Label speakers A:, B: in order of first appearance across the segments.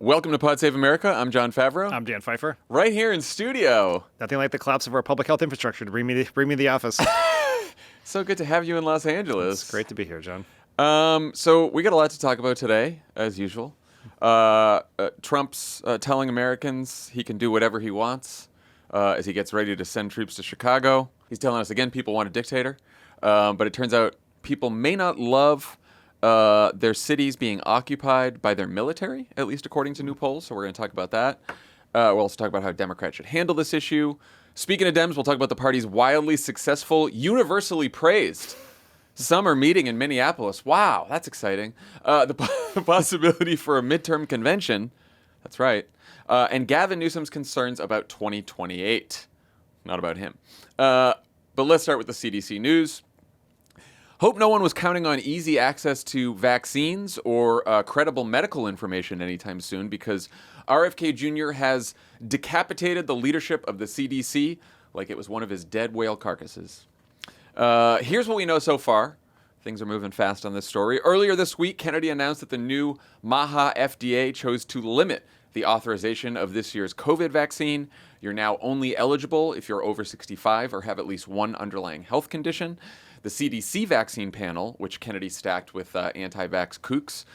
A: Welcome to Pod Save America. I'm John Favreau.
B: I'm Dan Pfeiffer.
A: Right here in studio.
B: Nothing like the collapse of our public health infrastructure to bring me the office.
A: So good to have you in Los Angeles.
B: It's great to be here, John.
A: So we got a lot to talk about today, as usual. Trump's telling Americans he can do whatever he wants as he gets ready to send troops to Chicago. He's telling us again people want a dictator, but it turns out people may not love their cities being occupied by their military, at least according to new polls. So we're going to talk about that. We'll also talk about how Democrats should handle this issue. Speaking of Dems, we'll talk about the party's wildly successful, universally praised summer meeting in Minneapolis. Wow, that's exciting. The possibility for a midterm convention. That's right. And Gavin Newsom's concerns about 2028. Not about him. But let's start with the CDC news. Hope no one was counting on easy access to vaccines or credible medical information anytime soon, because RFK Jr. has decapitated the leadership of the CDC like it was one of his dead whale carcasses. Here's what we know so far. Things are moving fast on this story. Earlier this week, Kennedy announced that the new MAHA FDA chose to limit the authorization of this year's COVID vaccine. You're now only eligible if you're over 65 or have at least one underlying health condition. The CDC vaccine panel, which Kennedy stacked with anti-vax kooks,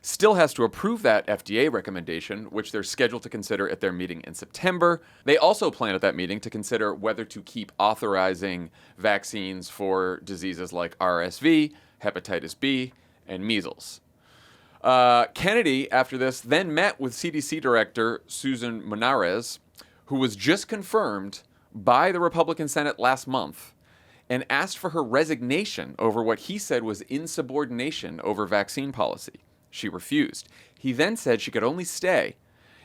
A: still has to approve that FDA recommendation, which they're scheduled to consider at their meeting in September. They also plan at that meeting to consider whether to keep authorizing vaccines for diseases like RSV, hepatitis B, and measles. Kennedy, after this, then met with CDC Director Susan Monarez, who was just confirmed by the Republican Senate last month, and asked for her resignation over what he said was insubordination over vaccine policy. She refused. He then said she could only stay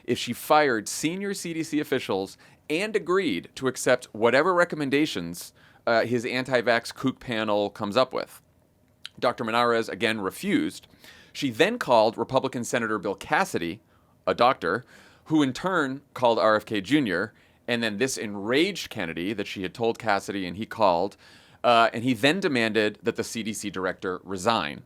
A: if she fired senior CDC officials and agreed to accept whatever recommendations his anti-vax kook panel comes up with. Dr. Monarez again refused. She then called Republican Senator Bill Cassidy, a doctor, who in turn called RFK Jr., and then this enraged Kennedy that she had told Cassidy and he called, and he then demanded that the CDC director resign.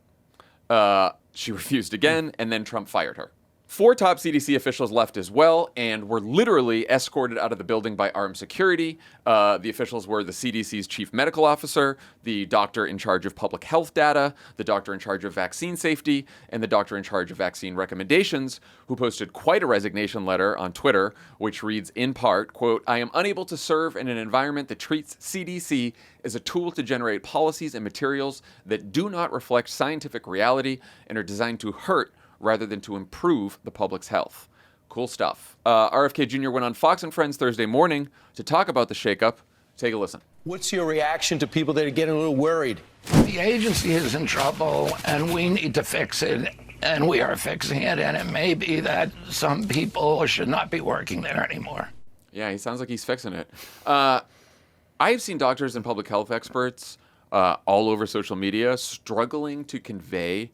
A: She refused again, and then Trump fired her. 4 top CDC officials left as well and were literally escorted out of the building by armed security. The officials were the CDC's chief medical officer, the doctor in charge of public health data, the doctor in charge of vaccine safety, and the doctor in charge of vaccine recommendations, who posted quite a resignation letter on Twitter, which reads in part, quote, "I am unable to serve in an environment that treats CDC as a tool to generate policies and materials that do not reflect scientific reality and are designed to hurt rather than to improve the public's health." Cool stuff. RFK Jr. went on Fox and Friends Thursday morning to talk about the shakeup. Take a listen.
C: What's your reaction to people that are getting a little worried?
D: The agency is in trouble, and we need to fix it, and we are fixing it, and it may be that some people should not be working there anymore.
A: Yeah, he sounds like he's fixing it. I've seen doctors and public health experts all over social media struggling to convey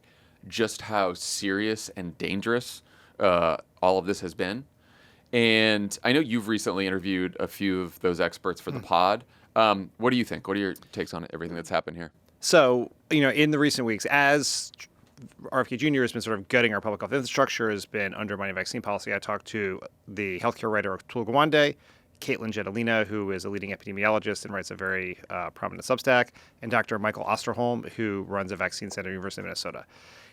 A: just how serious and dangerous all of this has been. And I know you've recently interviewed a few of those experts for the pod. What do you think? What are your takes on everything that's happened here?
B: So, in the recent weeks, as RFK Jr. has been sort of gutting our public health infrastructure, has been undermining vaccine policy, I talked to the healthcare writer Atul Gawande, Caitlin Jetelina, who is a leading epidemiologist and writes a very prominent Substack, and Dr. Michael Osterholm, who runs a vaccine center at the University of Minnesota.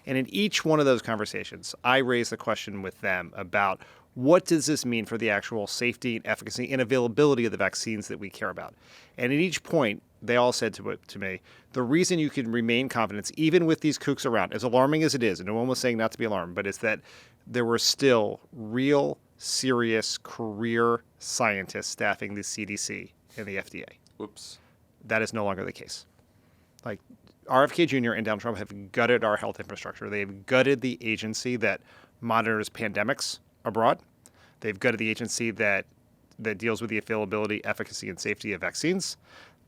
B: And in each one of those conversations, I raised the question with them about what does this mean for the actual safety and efficacy and availability of the vaccines that we care about. And at each point, they all said to me, the reason you can remain confident, even with these kooks around, as alarming as it is, and no one was saying not to be alarmed, but it's that there were still real, serious career scientists staffing the CDC and the FDA.
A: Whoops.
B: That is no longer the case. Like, RFK Jr. and Donald Trump have gutted our health infrastructure. They've gutted the agency that monitors pandemics abroad. They've gutted the agency that deals with the availability, efficacy, and safety of vaccines.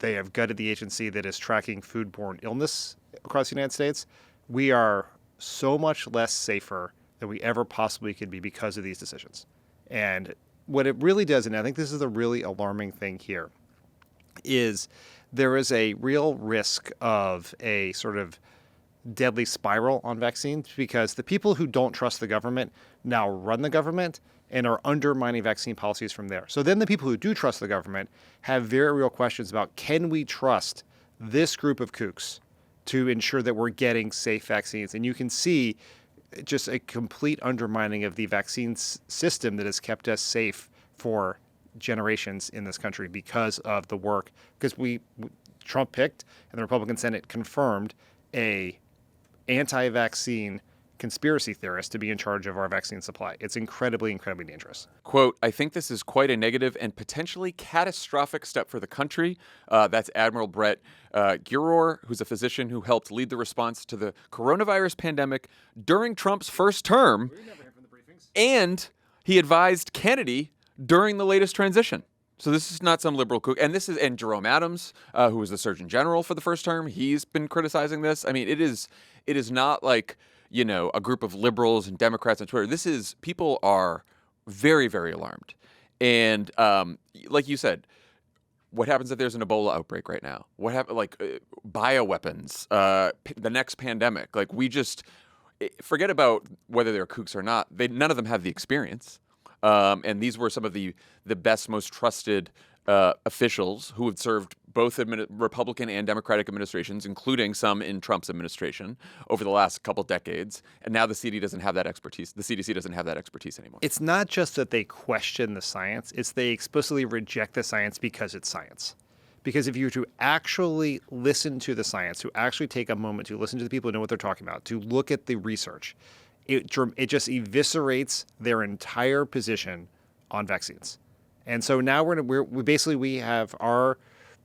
B: They have gutted the agency that is tracking foodborne illness across the United States. We are so much less safer than we ever possibly could be because of these decisions. And what it really does, and I think this is the really alarming thing here, is there is a real risk of a sort of deadly spiral on vaccines because the people who don't trust the government now run the government and are undermining vaccine policies from there. So then the people who do trust the government have very real questions about, can we trust this group of kooks to ensure that we're getting safe vaccines? And you can see just a complete undermining of the vaccine system that has kept us safe for generations in this country because of the work. Because Trump picked and the Republican Senate confirmed a anti-vaccine conspiracy theorist to be in charge of our vaccine supply. It's incredibly, incredibly dangerous.
A: Quote, I think this is quite a negative and potentially catastrophic step for the country. That's Admiral Brett Giroir, who's a physician who helped lead the response to the coronavirus pandemic during Trump's first term. And he advised Kennedy during the latest transition. So this is not some liberal kook. And Jerome Adams, who was the Surgeon General for the first term, he's been criticizing this. I mean, it is not like, you know, a group of liberals and Democrats on Twitter. People are very, very alarmed. And like you said, what happens if there's an Ebola outbreak right now? What happens, bioweapons, the next pandemic? Like, forget about whether they're kooks or not. None of them have the experience. And these were some of the best, most trusted officials who had served both Republican and Democratic administrations, including some in Trump's administration over the last couple decades. And now the CDC doesn't have that expertise. The CDC doesn't have that expertise anymore.
B: It's not just that they question the science. It's they explicitly reject the science because it's science. Because if you were to actually listen to the science, to actually take a moment to listen to the people who know what they're talking about, to look at the research, it just eviscerates their entire position on vaccines. And so now we have our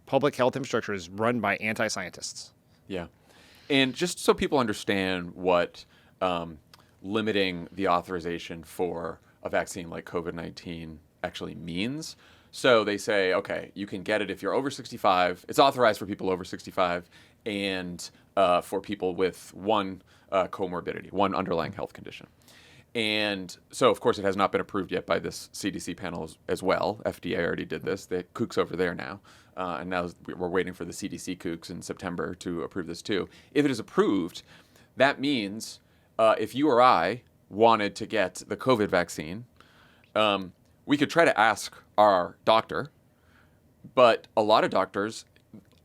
B: public health infrastructure is run by anti-scientists.
A: Yeah. And just so people understand what limiting the authorization for a vaccine like COVID-19 actually means. So they say, okay, you can get it if you're over 65. It's authorized for people over 65 and for people with one comorbidity, one underlying health condition. And so, of course, it has not been approved yet by this CDC panel as well. FDA already did this. The kooks over there now. And now we're waiting for the CDC kooks in September to approve this too. If it is approved, that means if you or I wanted to get the COVID vaccine, we could try to ask our doctor. But a lot of doctors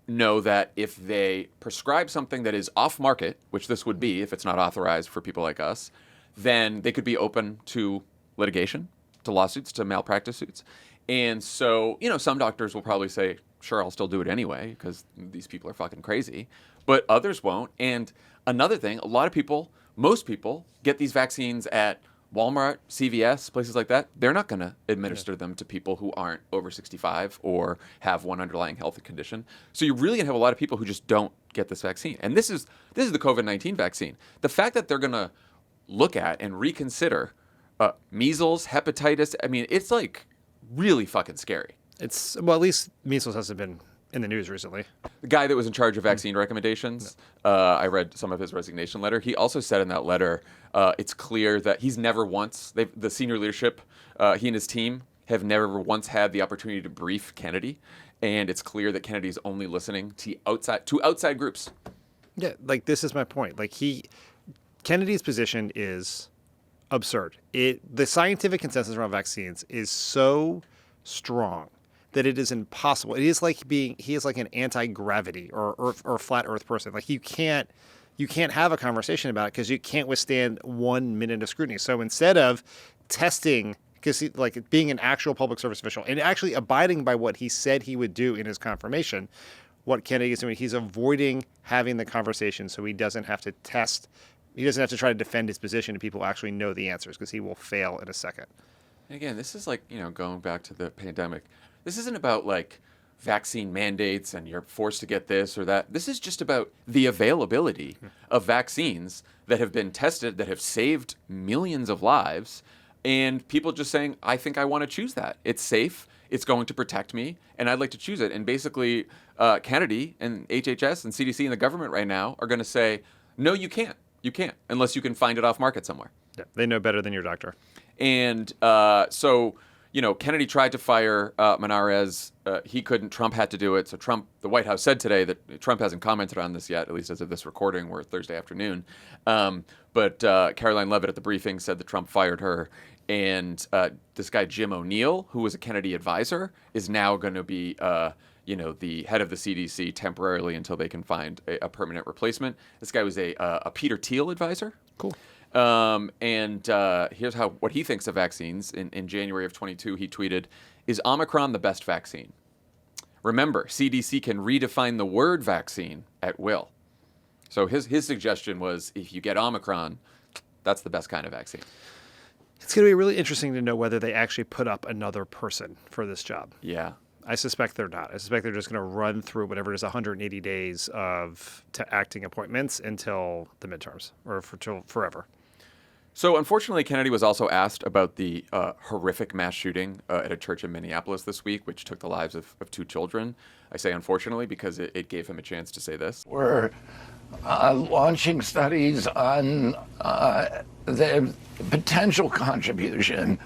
A: know that if they prescribe something that is off market, which this would be if it's not authorized for people like us, then they could be open to litigation, to lawsuits, to malpractice suits. And so, some doctors will probably say, sure, I'll still do it anyway because these people are fucking crazy. But others won't. And another thing, most people get these vaccines at Walmart, CVS, places like that. They're not going to administer them to people who aren't over 65 or have one underlying health condition. So you're really going to have a lot of people who just don't get this vaccine. And this is the COVID-19 vaccine. The fact that they're going to look at and reconsider measles, hepatitis. I mean, it's like really fucking scary.
B: At least measles hasn't been in the news recently.
A: The guy that was in charge of vaccine recommendations, I read some of his resignation letter. He also said in that letter, it's clear that he's never once, the senior leadership, he and his team have never once had the opportunity to brief Kennedy. And it's clear that Kennedy's only listening to outside groups.
B: Yeah, this is my point. Kennedy's position is absurd. The scientific consensus around vaccines is so strong that it is impossible. He is like an anti-gravity or flat Earth person. You can't have a conversation about it because you can't withstand 1 minute of scrutiny. So instead of testing, because being an actual public service official and actually abiding by what he said he would do in his confirmation, what Kennedy is doing, he's avoiding having the conversation so he doesn't have to test. He doesn't have to try to defend his position to people who actually know the answers because he will fail in a second.
A: Again, this is going back to the pandemic. This isn't about vaccine mandates and you're forced to get this or that. This is just about the availability of vaccines that have been tested, that have saved millions of lives, and people just saying, I think I want to choose that. It's safe, it's going to protect me, and I'd like to choose it. And basically, Kennedy and HHS and CDC and the government right now are going to say, no, you can't. You can't, unless you can find it off market somewhere.
B: Yeah, they know better than your doctor.
A: And so, Kennedy tried to fire Menarez. He couldn't. Trump had to do it. So the White House said today that Trump hasn't commented on this yet, at least as of this recording. We're Thursday afternoon. But Caroline Leavitt at the briefing said that Trump fired her. And this guy, Jim O'Neill, who was a Kennedy advisor, is now going to be, the head of the CDC temporarily until they can find a permanent replacement. This guy was a Peter Thiel advisor.
B: Cool.
A: Here's what he thinks of vaccines. In January of 22, he tweeted, "Is Omicron the best vaccine? Remember, CDC can redefine the word vaccine at will." So his suggestion was, if you get Omicron, that's the best kind of vaccine.
B: It's going to be really interesting to know whether they actually put up another person for this job.
A: Yeah.
B: I suspect they're not. I suspect they're just going to run through whatever it is, 180 days of acting appointments until the midterms or till forever.
A: So unfortunately, Kennedy was also asked about the horrific mass shooting at a church in Minneapolis this week, which took the lives of 2 children. I say unfortunately because it gave him a chance to say this.
D: We're launching studies on the potential contribution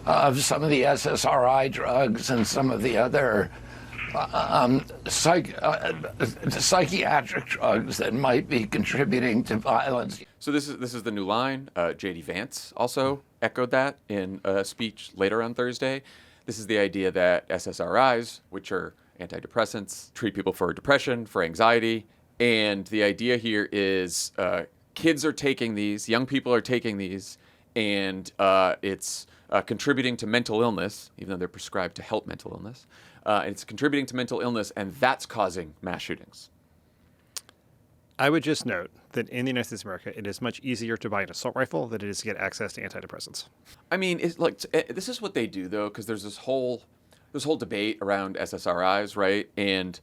D: of some of the SSRI drugs and some of the other psychiatric drugs that might be contributing to violence.
A: So this is the new line. J.D. Vance also echoed that in a speech later on Thursday. This is the idea that SSRIs, which are antidepressants, treat people for depression, for anxiety. And the idea here is kids are taking these, young people are taking these, and it's contributing to mental illness, even though they're prescribed to help mental illness. It's contributing to mental illness, and that's causing mass shootings.
B: I would just note that in the United States of America, it is much easier to buy an assault rifle than it is to get access to antidepressants.
A: I mean, this is what they do, though, because there's this whole debate around SSRIs, right? And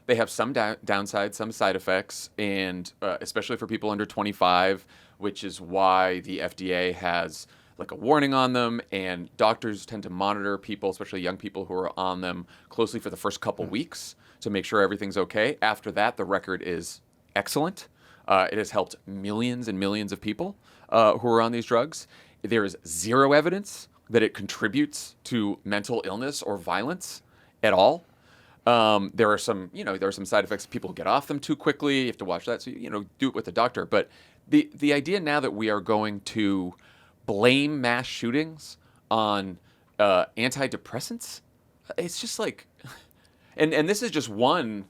A: they have some downsides, some side effects, and especially for people under 25, which is why the FDA has like a warning on them, and doctors tend to monitor people, especially young people who are on them, closely for the first couple weeks to make sure everything's okay. After that, the record is excellent. It has helped millions and millions of people who are on these drugs. There is zero evidence that it contributes to mental illness or violence at all. There are some side effects. People get off them too quickly. You have to watch that. So, do it with a doctor. But the idea now that we are going to blame mass shootings on antidepressants, it's just like, and this is just one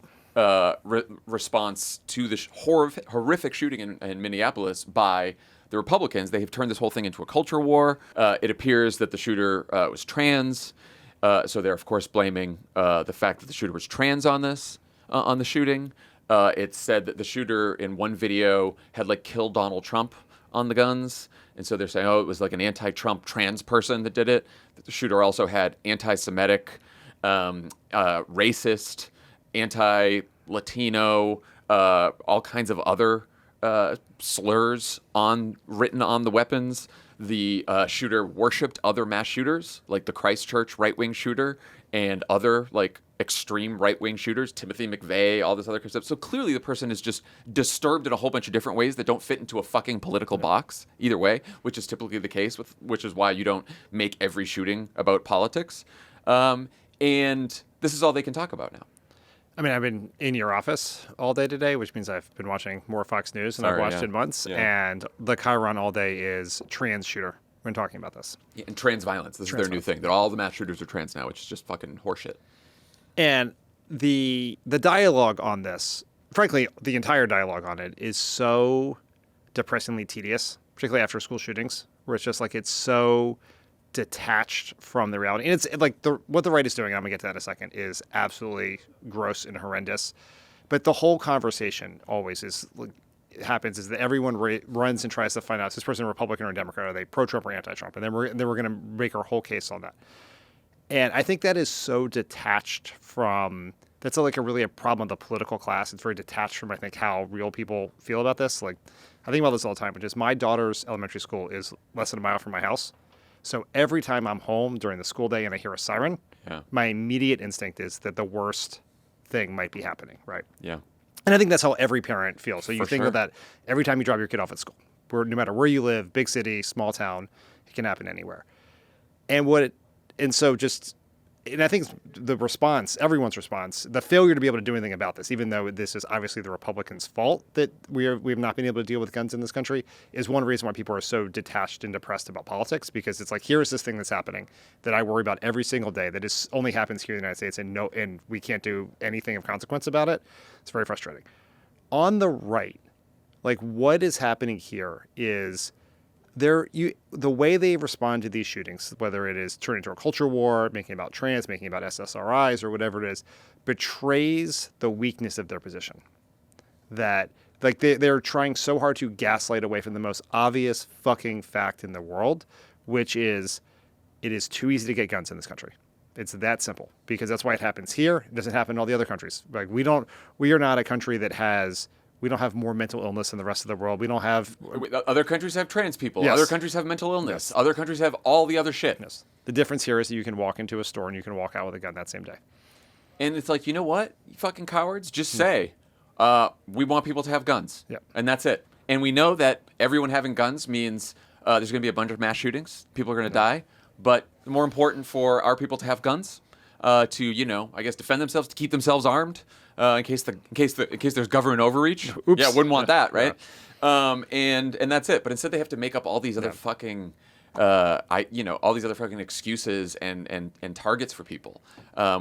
A: response to the horrific shooting in Minneapolis by the Republicans. They have turned this whole thing into a culture war. It appears that the shooter was trans. So they're, of course, blaming the fact that the shooter was trans on this, on the shooting. It's said that the shooter in one video had killed Donald Trump on the guns. And so they're saying, it was like an anti-Trump trans person that did it. That the shooter also had anti-Semitic, racist, anti-Latino, all kinds of other slurs written on the weapons. The shooter worshipped other mass shooters, like the Christchurch right-wing shooter and other extreme right-wing shooters, Timothy McVeigh, all this other kind of stuff. So clearly the person is just disturbed in a whole bunch of different ways that don't fit into a fucking political box either way, which is typically the case, which is why you don't make every shooting about politics. And this is all they can talk about now.
B: I mean, I've been in your office all day today, which means I've been watching more Fox News than I've watched in months. Yeah. And the Chiron all day is trans shooter when talking about this.
A: Yeah, and trans violence. This is their new thing. That all the mass shooters are trans now, which is just fucking horseshit.
B: And the dialogue on this, frankly, the entire dialogue on it is so depressingly tedious, particularly after school shootings, where it's just it's so detached from the reality. And it's what the right is doing, I'm going to get to that in a second, is absolutely gross and horrendous. But the whole conversation always is happens is that everyone runs and tries to find out, is this person a Republican or a Democrat? Are they pro-Trump or anti-Trump? And then we're going to make our whole case on that. And I think that is so detached from, that's a problem of the political class. It's very detached from, I think, how real people feel about this. I think about this all the time, which is my daughter's elementary school is less than a mile from my house. So every time I'm home during the school day and I hear a siren, my immediate instinct is that the worst thing might be happening, right?
A: Yeah.
B: And I think that's how every parent feels. So you think
A: sure.
B: of that every time you drop your kid off at school, no matter where you live, big city, small town, it can happen anywhere. And what And so and I think the response, everyone's response, the failure to be able to do anything about this, even though this is obviously the Republicans' fault that we have not been able to deal with guns in this country, is one reason why people are so detached and depressed about politics, because it's like, here's this thing that's happening that I worry about every single day that only happens here in the United States, and we can't do anything of consequence about it. It's very frustrating. On the right, like, what is happening here is the way they respond to these shootings, whether it is turning into a culture war, making about trans, making about SSRIs, or whatever it is, betrays the weakness of their position. That, like, they're trying so hard to gaslight away from the most obvious fucking fact in the world, which is it is too easy to get guns in this country. It's that simple, because that's why it happens here. It doesn't happen in all the other countries. Like, we are not a country that we don't have more mental illness than the rest of the world. We don't have...
A: Other countries have trans people.
B: Yes.
A: Other countries have mental illness.
B: Yes.
A: Other countries have all the other shit.
B: Yes. The difference here is that you can walk into a store and you can walk out with a gun that same day.
A: And it's like, you know what? You fucking cowards, just say, we want people to have guns.
B: Yep.
A: And that's it. And we know that everyone having guns means there's going to be a bunch of mass shootings. People are going to die. But more important for our people to have guns, to, I guess, defend themselves, to keep themselves armed. In case there's government overreach.
B: Oops.
A: Yeah, wouldn't want that, right? Yeah. And that's it. But instead they have to make up all these other fucking all these other fucking excuses and targets for people,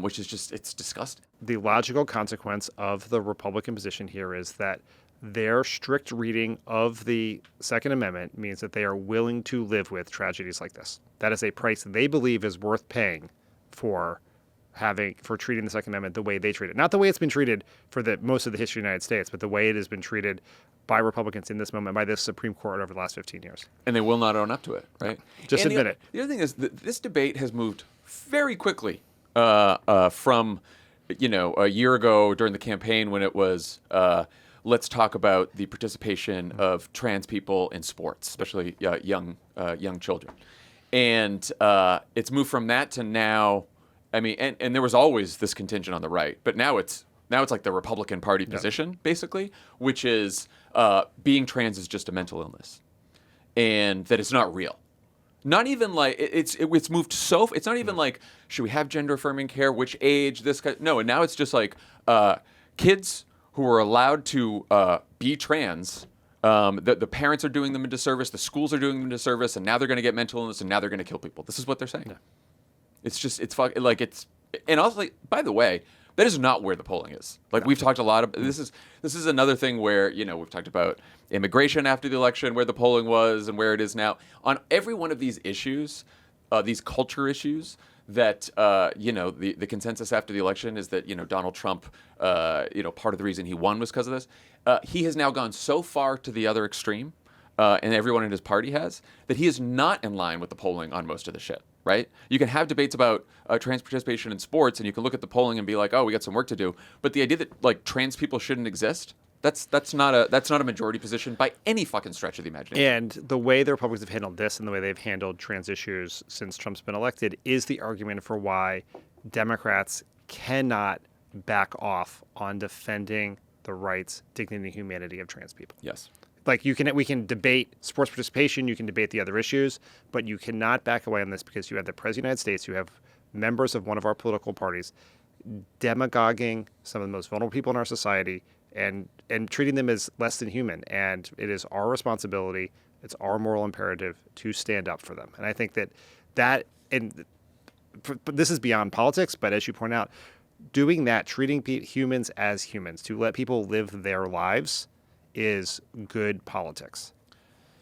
A: which is just, it's disgusting.
B: The logical consequence of the Republican position here is that their strict reading of the Second Amendment means that they are willing to live with tragedies like this. That is a price they believe is worth paying for treating the Second Amendment the way they treat it. Not the way it's been treated for most of the history of the United States, but the way it has been treated by Republicans in this moment, by this Supreme Court over the last 15 years.
A: And they will not own up to it, right?
B: Just admit it.
A: The other thing is that this debate has moved very quickly from, a year ago during the campaign when it was, let's talk about the participation of trans people in sports, especially young children. And it's moved from that to now. I mean, and there was always this contingent on the right, but now it's like the Republican Party position, basically, which is being trans is just a mental illness, and that it's not real. Not even like it's moved so. It's not even like, should we have gender affirming care? Which age? No, and now it's just like kids who are allowed to be trans. The parents are doing them a disservice. The schools are doing them a disservice, and now they're going to get mental illness, and now they're going to kill people. This is what they're saying. Yeah. And also, by the way, that is not where the polling is. Like, we've talked a lot about, this is another thing where, we've talked about immigration after the election, where the polling was and where it is now. On every one of these issues, these culture issues, that, the consensus after the election is that, Donald Trump, part of the reason he won was because of this. He has now gone so far to the other extreme, and everyone in his party has, that he is not in line with the polling on most of the shit. Right? You can have debates about trans participation in sports, and you can look at the polling and be like, "Oh, we got some work to do." But the idea that, like, trans people shouldn't exist, that's not a majority position by any fucking stretch of the imagination.
B: And the way the Republicans have handled this and the way they've handled trans issues since Trump's been elected is the argument for why Democrats cannot back off on defending the rights, dignity, and humanity of trans people.
A: Yes.
B: Like, we can debate sports participation, you can debate the other issues, but you cannot back away on this, because you have the President of the United States, you have members of one of our political parties demagoguing some of the most vulnerable people in our society and treating them as less than human. And it is our responsibility, it's our moral imperative to stand up for them. And I think but this is beyond politics, but as you point out, doing that, treating humans as humans, to let people live their lives, is good politics.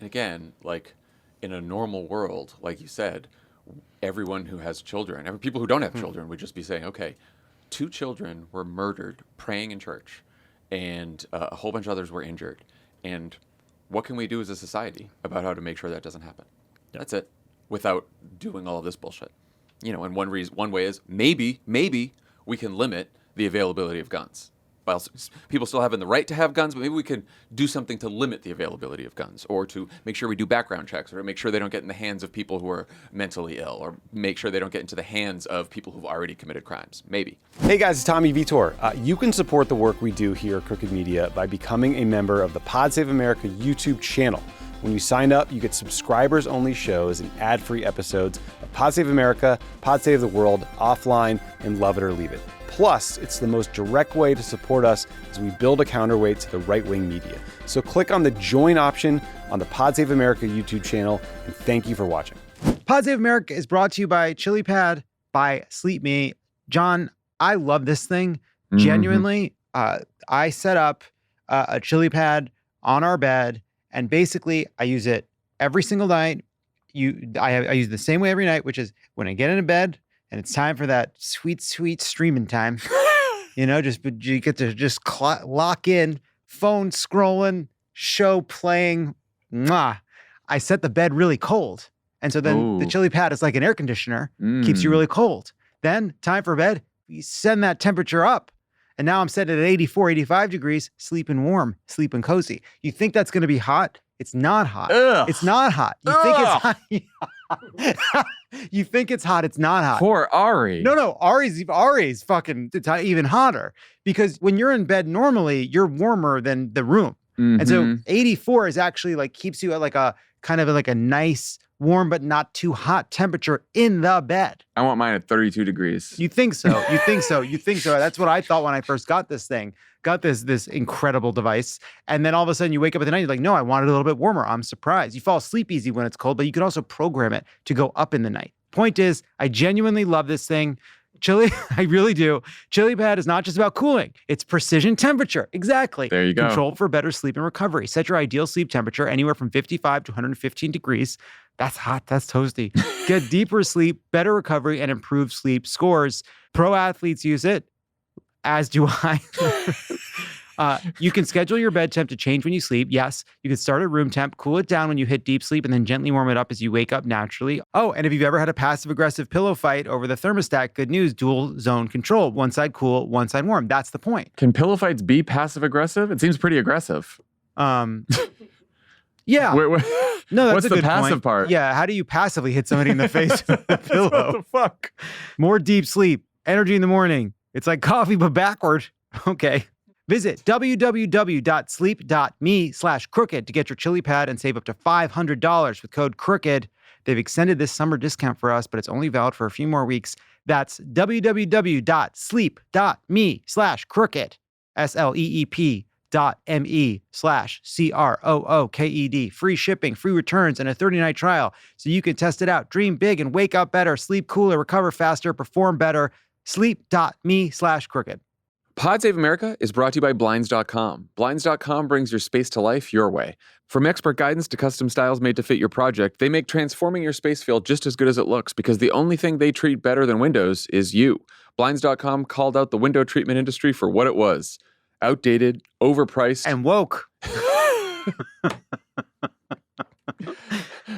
A: And again, like, in a normal world, like you said, everyone who has children, people who don't have children would just be saying, okay, 2 children were murdered praying in church, and a whole bunch of others were injured. And what can we do as a society about how to make sure that doesn't happen? Yeah. That's it. Without doing all of this bullshit. And one way is maybe we can limit the availability of guns. While people still having the right to have guns, but maybe we can do something to limit the availability of guns, or to make sure we do background checks, or to make sure they don't get in the hands of people who are mentally ill, or make sure they don't get into the hands of people who've already committed crimes. Maybe.
E: Hey guys, it's Tommy Vitor. You can support the work we do here at Crooked Media by becoming a member of the Pod Save America YouTube channel. When you sign up, you get subscribers-only shows and ad-free episodes of Pod Save America, Pod Save the World, Offline, and Love It or Leave It. Plus, it's the most direct way to support us as we build a counterweight to the right-wing media. So click on the join option on the Pod Save America YouTube channel, and thank you for watching.
B: Pod Save America is brought to you by Chili Pad by Sleep Me. John, I love this thing. Genuinely, I set up a Chili Pad on our bed, and basically I use it every single night. I use it the same way every night, which is when I get into bed and it's time for that sweet, sweet streaming time. You get to just lock in, phone scrolling, show playing. Mwah. I set the bed really cold. And so then the Chili Pad is like an air conditioner, keeps you really cold. Then time for bed, you send that temperature up. And now I'm set at 84, 85 degrees, sleeping warm, sleeping cozy. You think that's going to be hot? It's not hot.
A: Ugh.
B: It's not hot. You think it's hot. You think it's hot. It's not hot.
A: Poor Ari.
B: No. Ari's fucking even hotter because when you're in bed normally, you're warmer than the room. And so 84 is actually like keeps you at like a kind of like a nice warm but not too hot temperature in the bed.
A: I want mine at 32 degrees.
B: You think so? You think so? You think so? That's what I thought when I first got this thing. Got this incredible device, and then all of a sudden you wake up at the night. You're like, no, I want it a little bit warmer. I'm surprised. You fall asleep easy when it's cold, but you can also program it to go up in the night. Point is, I genuinely love this thing. Chili, I really do. Chili Pad is not just about cooling. It's precision temperature. Exactly.
A: There you go.
B: Controlled for better sleep and recovery. Set your ideal sleep temperature anywhere from 55 to 115 degrees. That's hot. That's toasty. Get deeper sleep, better recovery, and improved sleep scores. Pro athletes use it, as do I. You can schedule your bed temp to change when you sleep. Yes, you can start at room temp, cool it down when you hit deep sleep, and then gently warm it up as you wake up naturally. Oh, and if you've ever had a passive-aggressive pillow fight over the thermostat, good news, dual zone control. One side cool, one side warm. That's the point.
A: Can pillow fights be passive-aggressive? It seems pretty aggressive.
B: Yeah. No, that's
A: what's
B: a
A: the
B: good
A: passive
B: point.
A: part?
B: Yeah, how do you passively hit somebody in the face with a pillow?
A: What the fuck?
B: More deep sleep, energy in the morning. It's like coffee, but backward. Okay. Visit www.sleep.me/crooked to get your Chili Pad and save up to $500 with code CROOKED. They've extended this summer discount for us, but it's only valid for a few more weeks. That's www.sleep.me/crooked. sleep.me/CROOKED. Free shipping, free returns, and a 30-night trial so you can test it out. Dream big and wake up better. Sleep cooler, recover faster, perform better. Sleep.me/crooked.
A: Pod Save America is brought to you by Blinds.com. Blinds.com brings your space to life your way. From expert guidance to custom styles made to fit your project, they make transforming your space feel just as good as it looks because the only thing they treat better than windows is you. Blinds.com called out the window treatment industry for what it was. Outdated, overpriced,
B: And woke.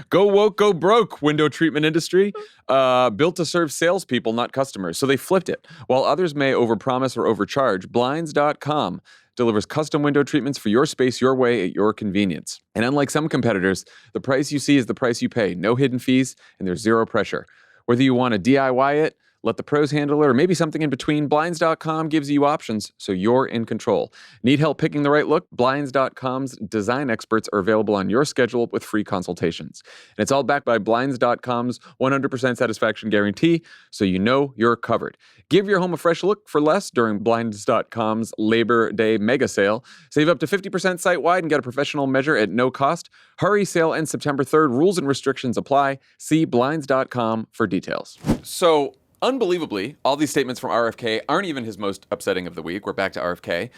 A: Go woke, go broke, window treatment industry. Built to serve salespeople, not customers. So they flipped it. While others may overpromise or overcharge, Blinds.com delivers custom window treatments for your space your way at your convenience. And unlike some competitors, the price you see is the price you pay. No hidden fees, and there's zero pressure. Whether you want to DIY it, let the pros handle it, or maybe something in between, Blinds.com gives you options so you're in control. Need help picking the right look? Blinds.com's design experts are available on your schedule with free consultations. And it's all backed by Blinds.com's 100% satisfaction guarantee, so you know you're covered. Give your home a fresh look for less during Blinds.com's Labor Day mega sale. Save up to 50% site-wide and get a professional measure at no cost. Hurry, sale ends September 3rd. Rules and restrictions apply. See Blinds.com for details. So, unbelievably, all these statements from RFK aren't even his most upsetting of the week. We're back to RFK.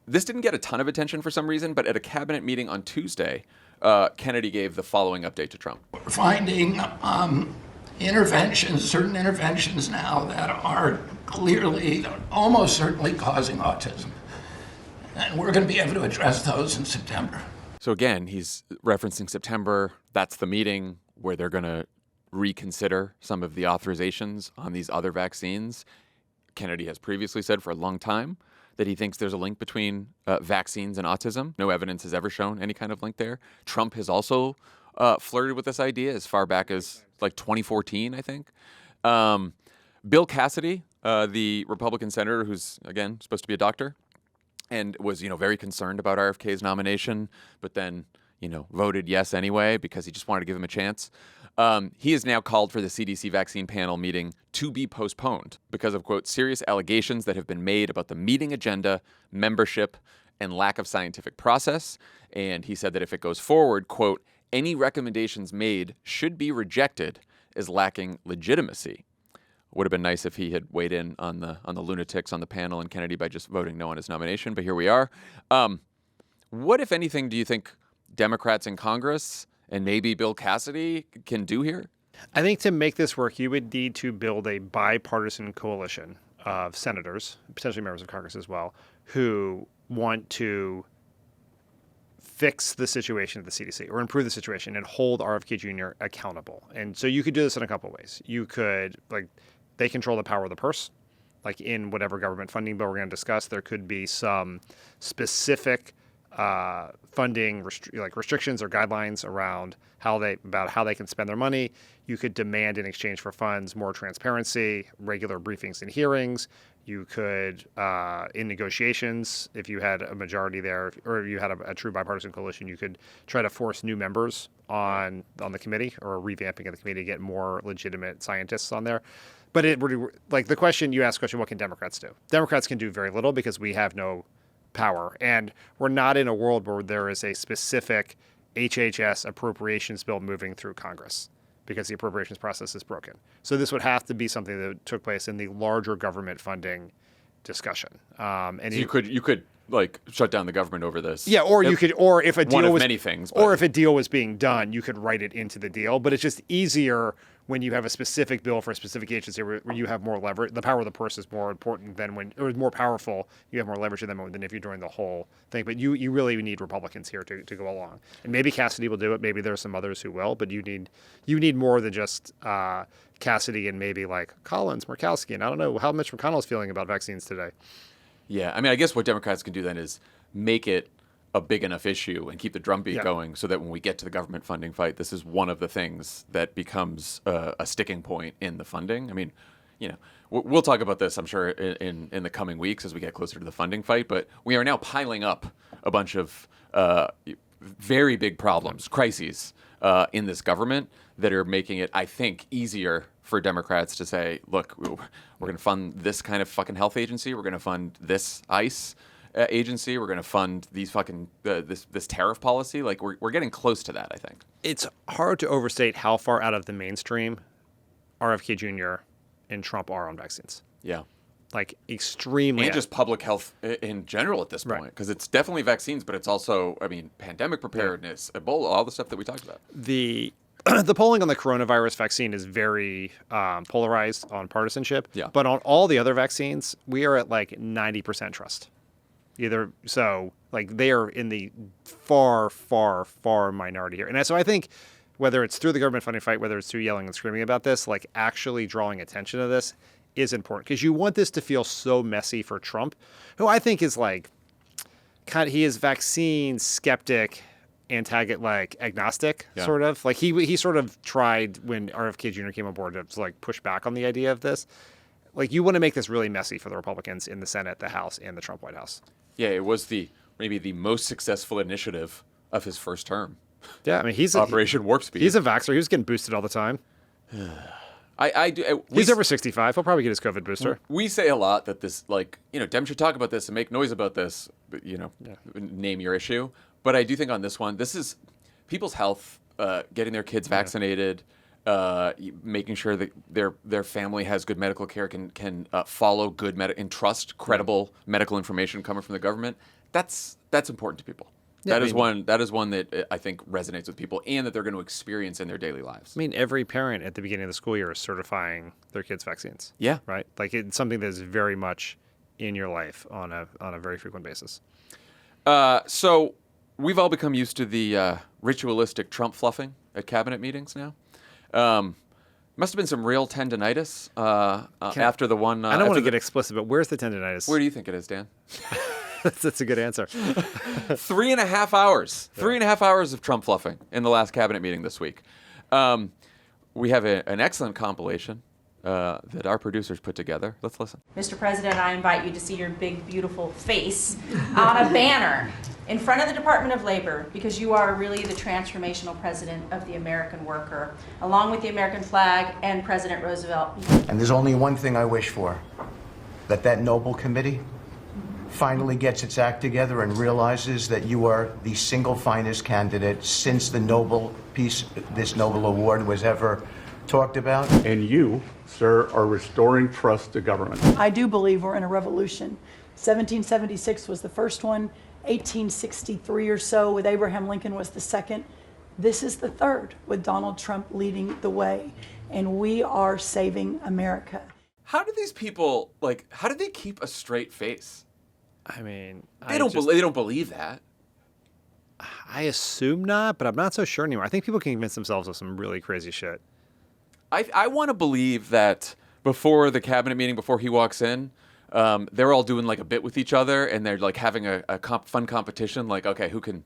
A: This didn't get a ton of attention for some reason, but at a cabinet meeting on Tuesday, Kennedy gave the following update to Trump.
D: We're finding certain interventions now that are clearly, almost certainly causing autism. And we're going to be able to address those in September.
A: So again, he's referencing September. That's the meeting where they're going to reconsider some of the authorizations on these other vaccines. Kennedy has previously said for a long time that he thinks there's a link between vaccines and autism. No evidence has ever shown any kind of link there. Trump has also flirted with this idea as far back as like 2014, I think. Bill Cassidy, the Republican senator who's, again, supposed to be a doctor and was, very concerned about RFK's nomination, but then, voted yes anyway because he just wanted to give him a chance. He has now called for the CDC vaccine panel meeting to be postponed because of, quote, serious allegations that have been made about the meeting agenda, membership, and lack of scientific process. And he said that if it goes forward, quote, any recommendations made should be rejected as lacking legitimacy. Would have been nice if he had weighed in on the lunatics on the panel and Kennedy by just voting no on his nomination, but here we are. What, if anything, do you think Democrats in Congress and maybe Bill Cassidy can do here?
B: I think to make this work, you would need to build a bipartisan coalition of senators, potentially members of Congress as well, who want to fix the situation at the CDC or improve the situation and hold RFK Jr. accountable. And so you could do this in a couple of ways. You could, they control the power of the purse. Like in whatever government funding bill we're going to discuss, there could be some specific funding restrictions or guidelines around how they can spend their money. You could demand in exchange for funds more transparency, regular briefings and hearings. You could, in negotiations, if you had a majority there, or you had a true bipartisan coalition, you could try to force new members on the committee or a revamping of the committee to get more legitimate scientists on there. But you asked the question, what can Democrats do? Democrats can do very little because we have no power. And we're not in a world where there is a specific HHS appropriations bill moving through Congress because the appropriations process is broken. So this would have to be something that took place in the larger government funding discussion. And
A: so you could shut down the government over this.
B: Yeah, or if a deal
A: one of
B: was
A: many things,
B: or if a deal was being done, you could write it into the deal. But it's just easier when you have a specific bill for a specific agency where you have more leverage. The power of the purse is more important than more powerful. You have more leverage than if you're doing the whole thing. But you really need Republicans here to go along. And maybe Cassidy will do it. Maybe there's some others who will. But you need more than just Cassidy and maybe like Collins, Murkowski. And I don't know how Mitch McConnell's feeling about vaccines today.
A: Yeah, I mean, I guess what Democrats can do then is make it a big enough issue and keep the drumbeat going so that when we get to the government funding fight, this is one of the things that becomes a sticking point in the funding. I mean, we'll talk about this, I'm sure, in the coming weeks as we get closer to the funding fight, but we are now piling up a bunch of very big problems, crises in this government that are making it, I think, easier for Democrats to say, look, we're going to fund this kind of fucking health agency. We're going to fund this ICE agency. We're going to fund these fucking this tariff policy. Like we're getting close to that, I think.
B: It's hard to overstate how far out of the mainstream RFK Jr. and Trump are on vaccines.
A: Yeah.
B: Like extremely.
A: And just public health in general at this point. Because it's definitely vaccines, but it's also, pandemic preparedness, Ebola, all the stuff that we talked about.
B: The polling on the coronavirus vaccine is very polarized on partisanship.
A: Yeah.
B: But on all the other vaccines, we are at 90% trust. They are in the far, far, far minority here. And so I think whether it's through the government funding fight, whether it's through yelling and screaming about this, actually drawing attention to this is important because you want this to feel so messy for Trump, who I think is he is vaccine skeptic, agnostic, sort of. He sort of tried when RFK Jr. came aboard to push back on the idea of this. You want to make this really messy for the Republicans in the Senate, the House, and the Trump White House.
A: Yeah, it was maybe the most successful initiative of his first term.
B: Yeah, he's
A: Operation Warp Speed.
B: He's a vaxxer. He was getting boosted all the time. He's over 65. He'll probably get his COVID booster.
A: We say a lot that this, Dem should talk about this and make noise about this, but, name your issue. But I do think on this one, this is people's health, getting their kids vaccinated, making sure that their family has good medical care, can follow good and trust credible medical information coming from the government. That's important to people. Yeah, that is one that I think resonates with people and that they're going to experience in their daily lives.
B: Every parent at the beginning of the school year is certifying their kids' vaccines.
A: Yeah.
B: Right? It's something that is very much in your life on a very frequent basis.
A: So we've all become used to the ritualistic Trump fluffing at cabinet meetings now. Must have been some real tendinitis after the one.
B: I don't want to get explicit, but where's the tendinitis?
A: Where do you think it is, Dan?
B: That's a good answer.
A: 3.5 hours. 3.5 hours of Trump fluffing in the last cabinet meeting this week. We have an excellent compilation that our producers put together. Let's listen.
F: Mr. President, I invite you to see your big, beautiful face on a banner in front of the Department of Labor, because you are really the transformational president of the American worker, along with the American flag and President Roosevelt.
G: And there's only one thing I wish for, that noble committee finally gets its act together and realizes that you are the single finest candidate since the Nobel Peace, this Nobel Award was ever talked about.
H: And you, sir, are restoring trust to government.
I: I do believe we're in a revolution. 1776 was the first one. 1863 or so with Abraham Lincoln was the second. This is the third with Donald Trump leading the way. And we are saving America.
A: How do these people, how do they keep a straight face?
B: I mean,
A: They don't believe that.
B: I assume not, but I'm not so sure anymore. I think people can convince themselves of some really crazy shit.
A: I want to believe that before the cabinet meeting, before he walks in, they're all doing like a bit with each other, and they're like having a fun competition. Like, okay, who can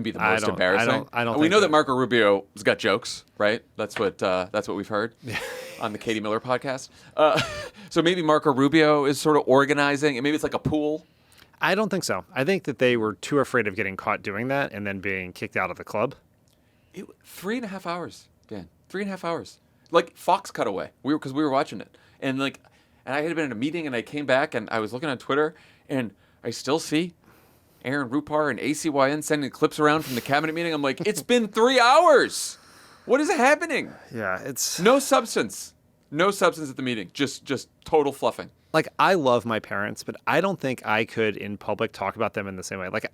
A: be the most embarrassing?
B: I don't.
A: We know that Marco Rubio's got jokes, right? That's what we've heard on the Katie Miller podcast. So maybe Marco Rubio is sort of organizing, and maybe it's like a pool.
B: I don't think so. I think that they were too afraid of getting caught doing that and then being kicked out of the club.
A: 3.5 hours, Dan. 3.5 hours. Like Fox cut away. Because we were watching it, and I had been in a meeting, and I came back, and I was looking on Twitter, and I still see Aaron Rupar and ACYN sending clips around from the cabinet meeting. I'm like, it's been 3 hours. What is happening?
B: Yeah, it's
A: no substance. No substance at the meeting. Just total fluffing.
B: Like, I love my parents, but I don't think I could in public talk about them in the same way. Like,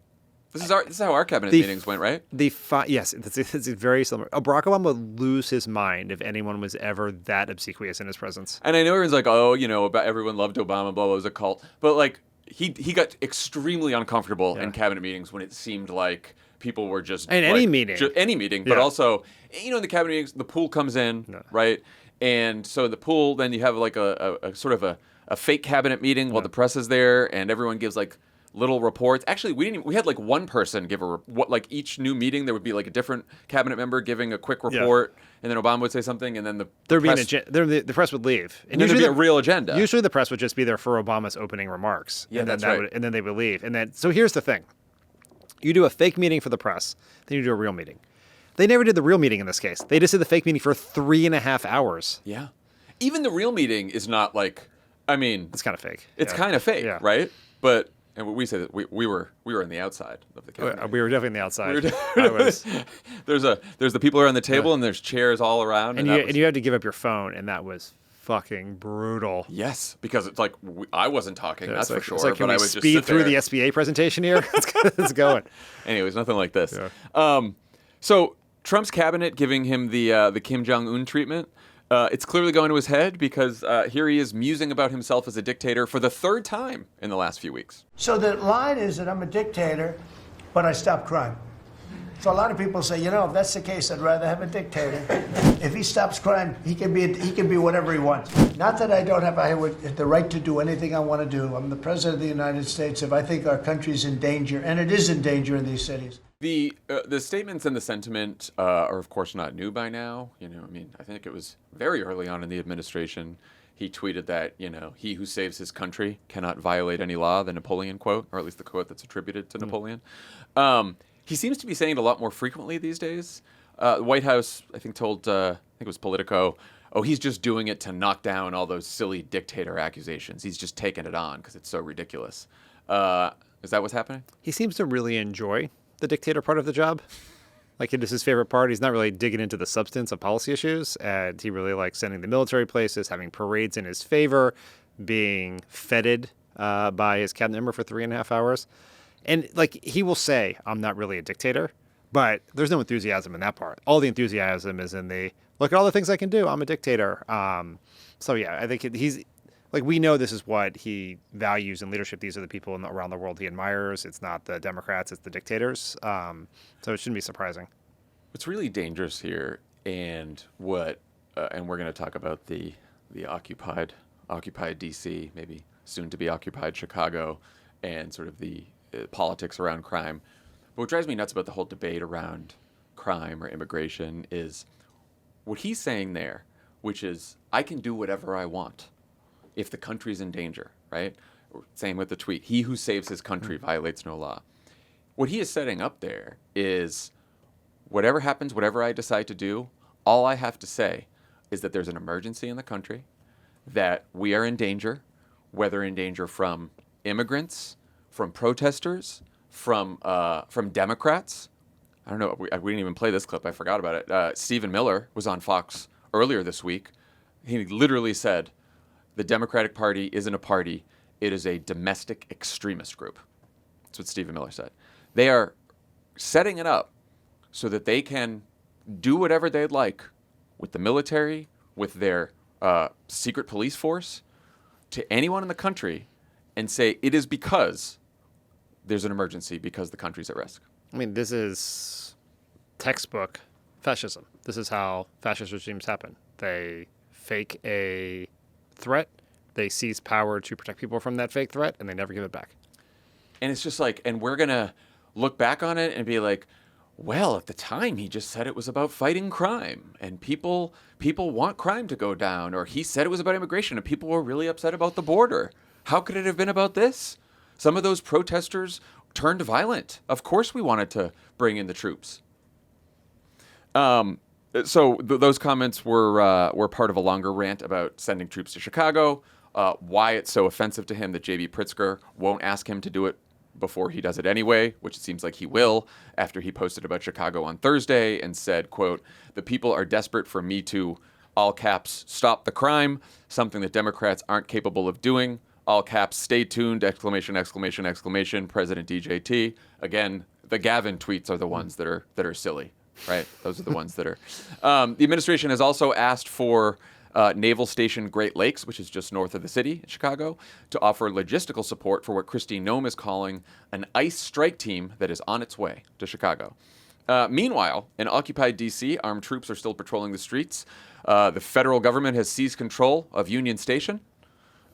A: this is how our cabinet meetings went, right?
B: Yes, it's very similar. Barack Obama would lose his mind if anyone was ever that obsequious in his presence.
A: And I know everyone's like, oh, about everyone loved Obama, blah, blah, it was a cult. But like, he got extremely uncomfortable in cabinet meetings when it seemed like people were just
B: any meeting,
A: but also, in the cabinet meetings, the pool comes in, right? And so the pool, then you have like a sort of a fake cabinet meeting while the press is there, and everyone gives like little reports. Actually, we had like one person give each new meeting there would be like a different cabinet member giving a quick report, and then Obama would say something, and then the
B: press would leave,
A: and usually there'd be a real agenda.
B: Usually the press would just be there for Obama's opening remarks,
A: and
B: then
A: that's right.
B: and then they would leave. And then so here's the thing: you do a fake meeting for the press, then you do a real meeting. They never did the real meeting in this case. They just did the fake meeting for 3.5 hours.
A: Yeah, even the real meeting is not like. I mean,
B: it's kind of fake.
A: It's kind of fake, right? But and we say that we were on the outside of the cabinet.
B: We were definitely on the outside.
A: There's the people around the table, and there's chairs all around,
B: and you had to give up your phone, and that was fucking brutal.
A: Yes, because it's like I wasn't talking, that's for sure.
B: It's like, can
A: but
B: we
A: I was
B: speed
A: just
B: through the SBA presentation here? It's going.
A: Anyways, nothing like this. Yeah. So Trump's cabinet giving him the Kim Jong-un treatment. It's clearly going to his head because here he is musing about himself as a dictator for the third time in the last few weeks.
J: So the line is that I'm a dictator, but I stop crime. So a lot of people say, if that's the case, I'd rather have a dictator. If he stops crime, he can be whatever he wants. Not that I don't have the right to do anything I want to do. I'm the president of the United States. If I think our country's in danger, and it is in danger in these cities.
A: The statements and the sentiment are, of course, not new by now. I think it was very early on in the administration. He tweeted that, he who saves his country cannot violate any law, the Napoleon quote, or at least the quote that's attributed to Napoleon. He seems to be saying it a lot more frequently these days. The White House, I think, told, I think it was Politico, he's just doing it to knock down all those silly dictator accusations. He's just taking it on because it's so ridiculous. Is that what's happening?
B: He seems to really enjoy the dictator part of the job. Like, it is his favorite part. He's not really digging into the substance of policy issues, and he really likes sending the military places, having parades in his favor, being feted by his cabinet member for 3.5 hours. And like, he will say, I'm not really a dictator, but there's no enthusiasm in that part. All the enthusiasm is in the, look at all the things I can do. I'm a dictator. So yeah, I think he's like, we know this is what he values in leadership. These are the people around the world he admires. It's not the Democrats, it's the dictators. So it shouldn't be surprising.
A: What's really dangerous here, and we're going to talk about the occupied DC, maybe soon to be occupied Chicago, and sort of the politics around crime. But what drives me nuts about the whole debate around crime or immigration is what he's saying there, which is, I can do whatever I want if the country's in danger, right? Same with the tweet. He who saves his country violates no law. what he is setting up there is whatever happens, whatever I decide to do, all I have to say is that there's an emergency in the country, that we are in danger, whether in danger from immigrants, from protesters, from Democrats. I don't know. We didn't even play this clip. I forgot about it. Stephen Miller was on Fox earlier this week. He literally said, the Democratic Party isn't a party. It is a domestic extremist group. That's what Stephen Miller said. They are setting it up so that they can do whatever they'd like with the military, with their secret police force, to anyone in the country and say it is because there's an emergency, because the country's at risk.
B: I mean, this is textbook fascism. This is how fascist regimes happen. They fake a threat, they seize power to protect people from that fake threat, and they never give it back.
A: And it's just like, and we're going to look back on it and be like, well, at the time, he just said it was about fighting crime, and people want crime to go down, or he said it was about immigration, and people were really upset about the border. How could it have been about this? Some of those protesters turned violent. Of course we wanted to bring in the troops. So those comments were part of a longer rant about sending troops to Chicago, why it's so offensive to him that J.B. Pritzker won't ask him to do it before he does it anyway, which it seems like he will, after he posted about Chicago on Thursday and said, quote, "The people are desperate for me to, all caps, stop the crime, something that Democrats aren't capable of doing. All caps, stay tuned, exclamation, exclamation, exclamation, President DJT." Again, the Gavin tweets are the ones that are silly, right? Those are the ones that are. The administration has also asked for Naval Station Great Lakes, which is just north of the city in Chicago, to offer logistical support for what Kristi Noem is calling an ICE strike team that is on its way to Chicago. Meanwhile, in occupied D.C., armed troops are still patrolling the streets. The federal government has seized control of Union Station.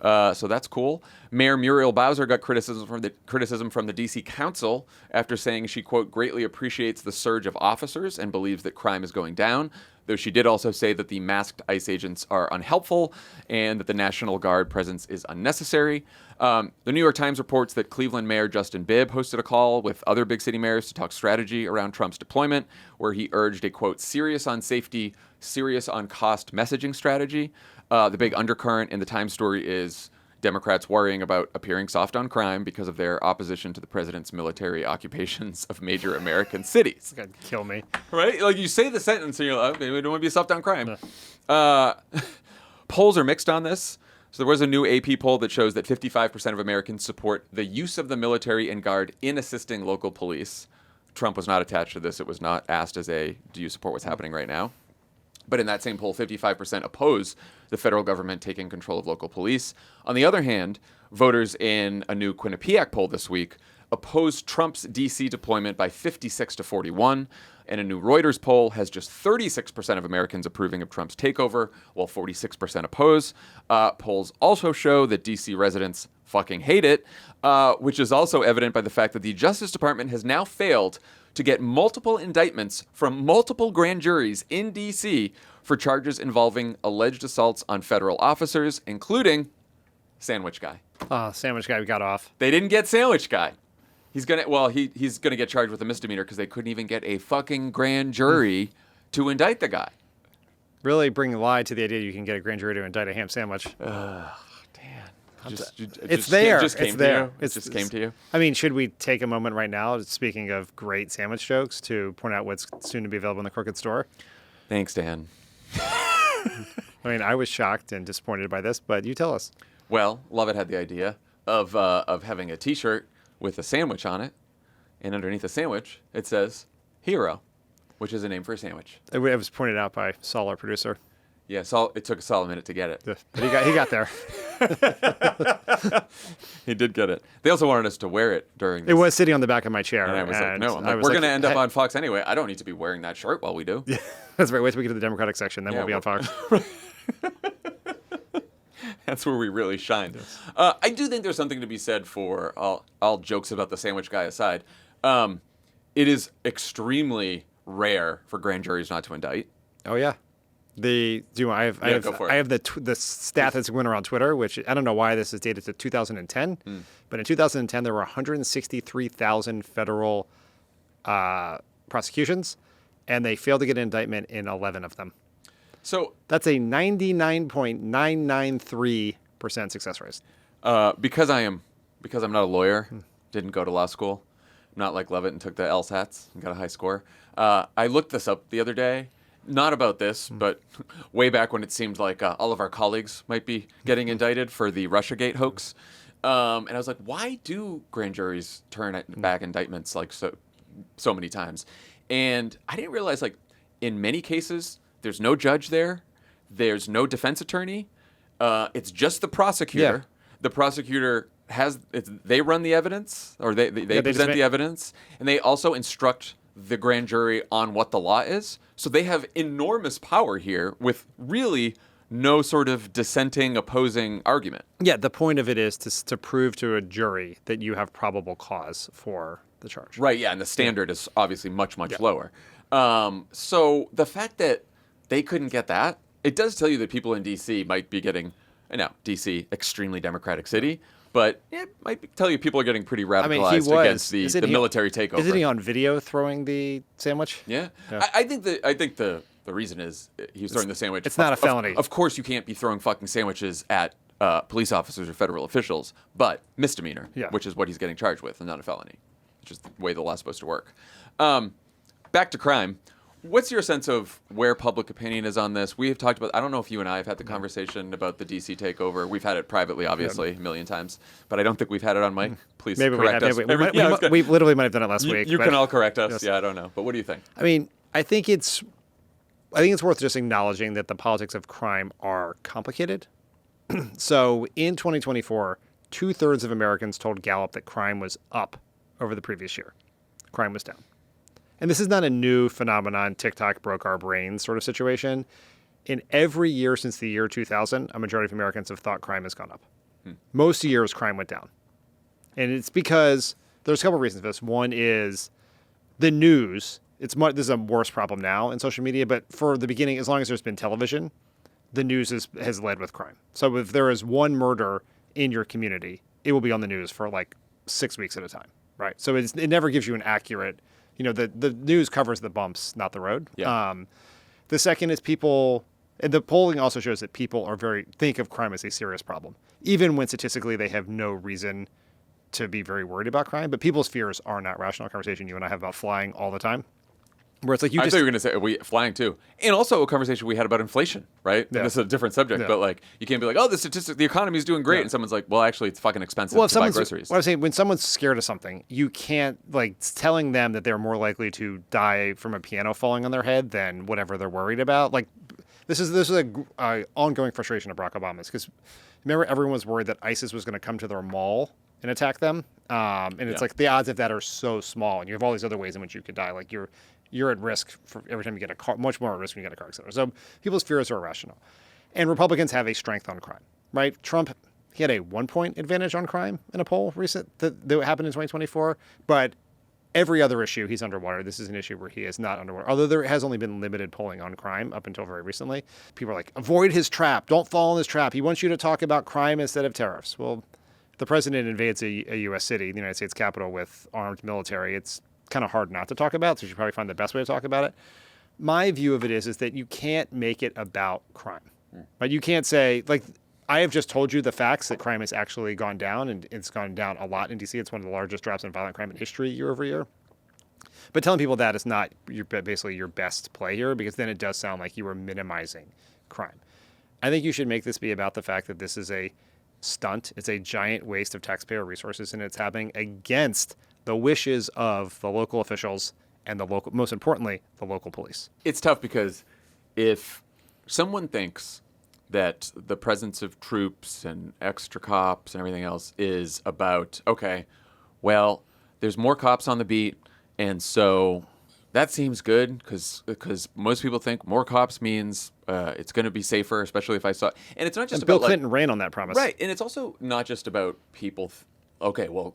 A: So that's cool. Mayor Muriel Bowser got criticism from the D.C. Council after saying she, quote, greatly appreciates the surge of officers and believes that crime is going down, though she did also say that the masked ICE agents are unhelpful and that the National Guard presence is unnecessary. The New York Times reports that Cleveland Mayor Justin Bibb hosted a call with other big city mayors to talk strategy around Trump's deployment, where he urged a, quote, serious on safety, serious on cost messaging strategy. The big undercurrent in the Times story is Democrats worrying about appearing soft on crime because of their opposition to the president's military occupations of major American cities.
B: It's going to kill me.
A: Right? Like, you say the sentence and you're like, okay, we don't want to be soft on crime. Polls are mixed on this. So there was a new AP poll that shows that 55% of Americans support the use of the military and guard in assisting local police. Trump was not attached to this. It was not asked as a, do you support what's happening right now? But in that same poll, 55% oppose the federal government taking control of local police. On the other hand, voters in a new Quinnipiac poll this week opposed Trump's D.C. deployment by 56 to 41. And a new Reuters poll has just 36% of Americans approving of Trump's takeover, while 46% oppose. Polls also show that D.C. residents fucking hate it, which is also evident by the fact that the Justice Department has now failed to get multiple indictments from multiple grand juries in D.C. for charges involving alleged assaults on federal officers, including Sandwich Guy.
B: Sandwich Guy got off.
A: They didn't get Sandwich Guy. He's gonna get charged with a misdemeanor because they couldn't even get a fucking grand jury to indict the guy.
B: Really bring lie to the idea you can get a grand jury to indict a ham sandwich.
A: It's
B: there.
A: It just came to you.
B: I mean, should we take a moment right now, speaking of great sandwich jokes, to point out what's soon to be available in the Crooked Store?
A: Thanks, Dan.
B: I mean, I was shocked and disappointed by this, but you tell us.
A: Well, Lovett had the idea of having a T-shirt with a sandwich on it, and underneath the sandwich it says "Hero," which is a name for a sandwich.
B: It was pointed out by Saul, our producer.
A: Yeah, Saul. It took Saul a minute to get it,
B: but he got there.
A: He did get it. They also wanted us to wear it during this.
B: It was sitting on the back of my chair.
A: And I was like, no, we're going to end up on Fox anyway. I don't need to be wearing that shirt while we do.
B: Yeah, that's right. Wait till we get to the Democratic section, then we'll be on Fox.
A: That's where we really shine. I do think there's something to be said for, all jokes about the Sandwich Guy aside, it is extremely rare for grand juries not to indict.
B: Oh, yeah. I have the stat that's going around Twitter, which I don't know why this is dated to 2010, but in 2010 there were 163,000 federal prosecutions, and they failed to get an indictment in 11 of them.
A: So
B: that's a 99.993% success rate.
A: Because I'm not a lawyer, didn't go to law school, not like Levitt and took the LSATs and got a high score. I looked this up the other day. Not about this, but way back when it seemed like all of our colleagues might be getting indicted for the Russiagate hoax. And I was like, why do grand juries turn back indictments like so many times? And I didn't realize, like, in many cases, there's no judge there. There's no defense attorney. It's just the prosecutor. Yeah. The prosecutor they run the evidence, or they present the evidence, and they also instruct the grand jury on what the law is. So they have enormous power here with really no sort of dissenting, opposing argument.
B: Yeah, the point of it is to prove to a jury that you have probable cause for the charge.
A: Right, yeah, and the standard is obviously much lower. So the fact that they couldn't get that, it does tell you that people in D.C. might be getting, I know, D.C., extremely democratic city, but it might tell you people are getting pretty radicalized against the military takeover.
B: Isn't he on video throwing the sandwich?
A: Yeah. I think the reason is he was throwing the sandwich.
B: It's not a felony.
A: Of course, you can't be throwing fucking sandwiches at police officers or federal officials, but misdemeanor, which is what he's getting charged with, and not a felony, which is the way the law's supposed to work. Back to crime. What's your sense of where public opinion is on this? We have talked about, I don't know if you and I have had the conversation about the D.C. takeover. We've had it privately, obviously, a million times, but I don't think we've had it on mic. Please correct us.
B: We literally might have done it last week.
A: You can all correct us. Yes. Yeah, I don't know. But what do you think?
B: I mean, I think it's worth just acknowledging that the politics of crime are complicated. So in 2024, 2/3 of Americans told Gallup that crime was up over the previous year. Crime was down. And this is not a new phenomenon, TikTok broke our brains sort of situation. In every year since the year 2000, a majority of Americans have thought crime has gone up. Most years, crime went down. And it's because there's a couple of reasons for this. One is the news. This is a worse problem now in social media, but for the beginning, as long as there's been television, the news has led with crime. So if there is one murder in your community, it will be on the news for like 6 weeks at a time, right? So it never gives you an accurate... the news covers the bumps, not the road.
A: Yeah.
B: The second is people, and the polling also shows that people think of crime as a serious problem, even when statistically they have no reason to be very worried about crime. But people's fears are not rational. Conversation you and I have about flying all the time. Where it's like
A: I thought you were going to say flying too, and also a conversation we had about inflation, right? Yeah. And this is a different subject, but like you can't be like, oh, the economy is doing great, and someone's like, well, actually, it's fucking expensive to buy groceries.
B: What I'm saying, when someone's scared of something, you can't telling them that they're more likely to die from a piano falling on their head than whatever they're worried about. Like this is a ongoing frustration of Barack Obama's, because remember everyone was worried that ISIS was going to come to their mall and attack them, and it's like the odds of that are so small, and you have all these other ways in which you could die, like you're at risk for every time you get a car, much more at risk when you get a car accident. So people's fears are irrational. And Republicans have a strength on crime, right? Trump, he had a 1-point advantage on crime in a poll that happened in 2024, but every other issue he's underwater. This is an issue where he is not underwater, although there has only been limited polling on crime up until very recently. People are like, avoid his trap. Don't fall in his trap. He wants you to talk about crime instead of tariffs. Well, the president invades a U.S. city, the United States Capitol, with armed military. It's kind of hard not to talk about, so you should probably find the best way to talk about it. My view of it is that you can't make it about crime. Right? You can't say, like, I have just told you the facts that crime has actually gone down, and it's gone down a lot in D.C. It's one of the largest drops in violent crime in history year over year. But telling people that is not basically your best play here, because then it does sound like you are minimizing crime. I think you should make this be about the fact that this is a stunt. It's a giant waste of taxpayer resources, and it's happening against the wishes of the local officials and most importantly, the local police.
A: It's tough because if someone thinks that the presence of troops and extra cops and everything else is about, okay, well, there's more cops on the beat, and so that seems good because most people think more cops means it's going to be safer, especially if I saw. And it's not just
B: Bill Clinton ran on that promise,
A: right? And it's also not just about people. Okay, well,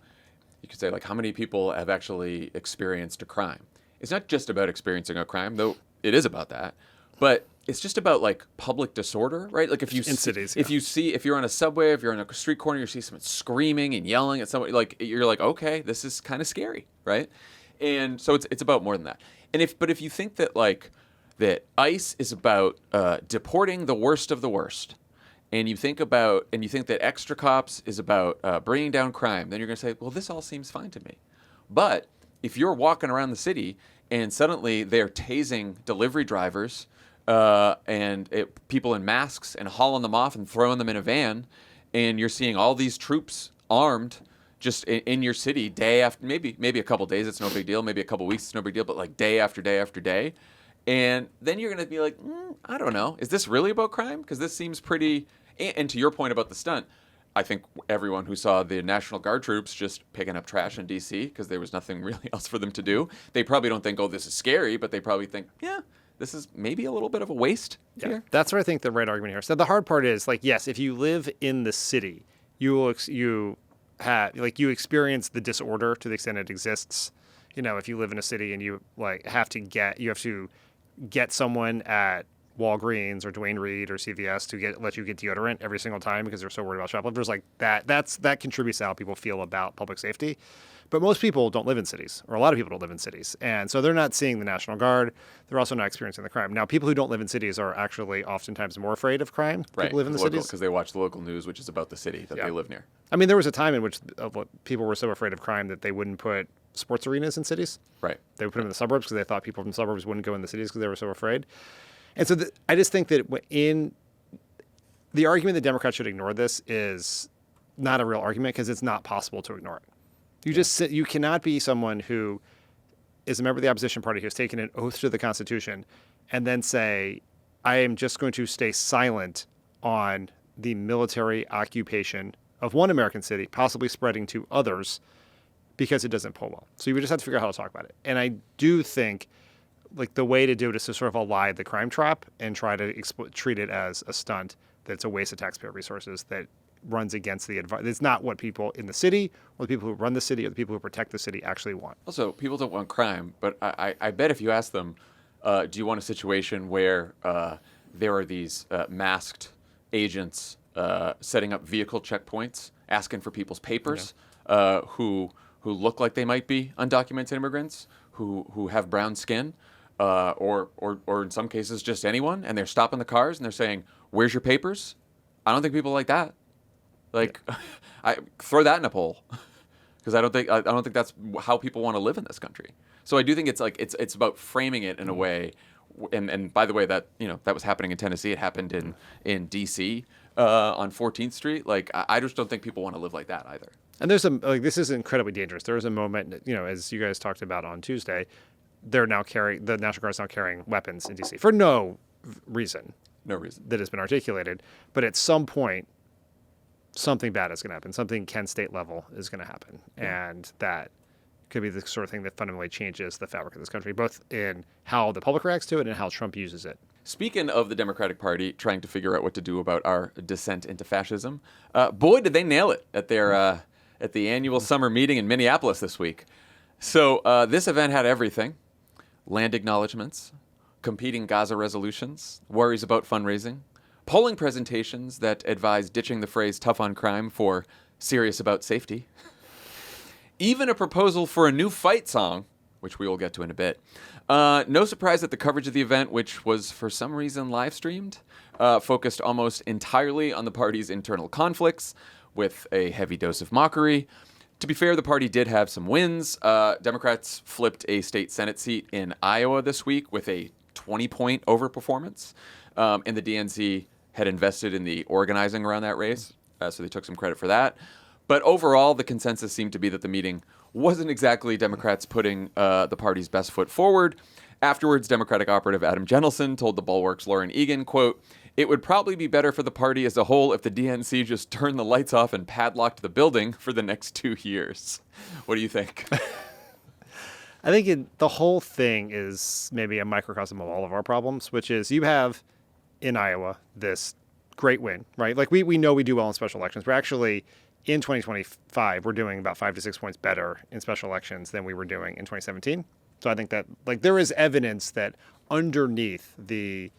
A: you could say, like, how many people have actually experienced a crime? It's not just about experiencing a crime, though it is about that. But it's just about like public disorder, right? Like if you
B: in cities,
A: if you're on a subway, if you're on a street corner, you see someone screaming and yelling at somebody, like you're like, okay, this is kind of scary, right? And so it's about more than that. And if you think that like that ICE is about deporting the worst of the worst, and you think that extra cops is about bringing down crime, then you're going to say, well, this all seems fine to me. But if you're walking around the city and suddenly they're tasing delivery drivers people in masks and hauling them off and throwing them in a van, and you're seeing all these troops armed just in your city day after, maybe a couple days, it's no big deal, maybe a couple weeks, it's no big deal, but like day after day after day. And then you're going to be like, I don't know, is this really about crime? Because this seems pretty, and to your point about the stunt, I think everyone who saw the National Guard troops just picking up trash in D.C. because there was nothing really else for them to do, they probably don't think, oh, this is scary, but they probably think, yeah, this is maybe a little bit of a waste here.
B: That's where I think the right argument here. So the hard part is, like, yes, if you live in the city, you experience the disorder to the extent it exists. You know, if you live in a city and you have to get someone at Walgreens or Duane Reade or CVS to let you get deodorant every single time because they're so worried about shoplifters, like that contributes to how people feel about public safety. But most people don't live in cities, or a lot of people don't live in cities. And so they're not seeing the National Guard. They're also not experiencing the crime. Now, people who don't live in cities are actually oftentimes more afraid of crime.
A: Right.
B: People live in the cities.
A: Because they watch the local news, which is about the city that they live near.
B: I mean, there was a time in which people were so afraid of crime that they wouldn't put sports arenas in cities.
A: Right.
B: They would put them in the suburbs because they thought people from the suburbs wouldn't go in the cities because they were so afraid. And so I just think that in the argument that Democrats should ignore this is not a real argument because it's not possible to ignore it. You cannot be someone who is a member of the opposition party who has taken an oath to the Constitution and then say, I am just going to stay silent on the military occupation of one American city, possibly spreading to others because it doesn't pull well. So you would just have to figure out how to talk about it. And I do think like the way to do it is to sort of elide the crime trap and try to treat it as a stunt that's a waste of taxpayer resources that runs against the advice. It's not what people in the city or the people who run the city or the people who protect the city actually want.
A: Also, people don't want crime, but I bet if you ask them, do you want a situation where there are these masked agents setting up vehicle checkpoints, asking for people's papers, who look like they might be undocumented immigrants, who have brown skin, or in some cases just anyone, and they're stopping the cars and they're saying, "Where's your papers?" I don't think people like that. Like, I throw that in a poll because I don't think that's how people want to live in this country. So I do think it's about framing it in a way. And by the way, that was happening in Tennessee. It happened in D.C. On 14th Street. Like, I just don't think people want to live like that either.
B: And there's this is incredibly dangerous. There was a moment, as you guys talked about on Tuesday, the National Guard is now carrying weapons in D.C. for no reason.
A: No reason
B: that has been articulated. But at some point, something bad is going to happen. Something Kent State level is going to happen. Yeah. And that could be the sort of thing that fundamentally changes the fabric of this country, both in how the public reacts to it and how Trump uses it.
A: Speaking of the Democratic Party trying to figure out what to do about our descent into fascism, boy, did they nail it at their at the annual summer meeting in Minneapolis this week. So this event had everything: land acknowledgments, competing Gaza resolutions, worries about fundraising, polling presentations that advise ditching the phrase tough on crime for serious about safety, even a proposal for a new fight song, which we will get to in a bit. No surprise that the coverage of the event, which was for some reason live streamed, focused almost entirely on the party's internal conflicts with a heavy dose of mockery. To be fair, the party did have some wins. Democrats flipped a state Senate seat in Iowa this week with a 20-point overperformance, and the DNC had invested in the organizing around that race, so they took some credit for that. But overall, the consensus seemed to be that the meeting wasn't exactly Democrats putting the party's best foot forward. Afterwards, Democratic operative Adam Jentelson told the Bulwark's Lauren Egan, quote, "It would probably be better for the party as a whole if the DNC just turned the lights off and padlocked the building for the next 2 years." What do you think?
B: I think the whole thing is maybe a microcosm of all of our problems, which is you have in Iowa this great win, right? Like we know we do well in special elections. We're actually, in 2025, we're doing about 5 to 6 points better in special elections than we were doing in 2017. So I think that there is evidence that underneath the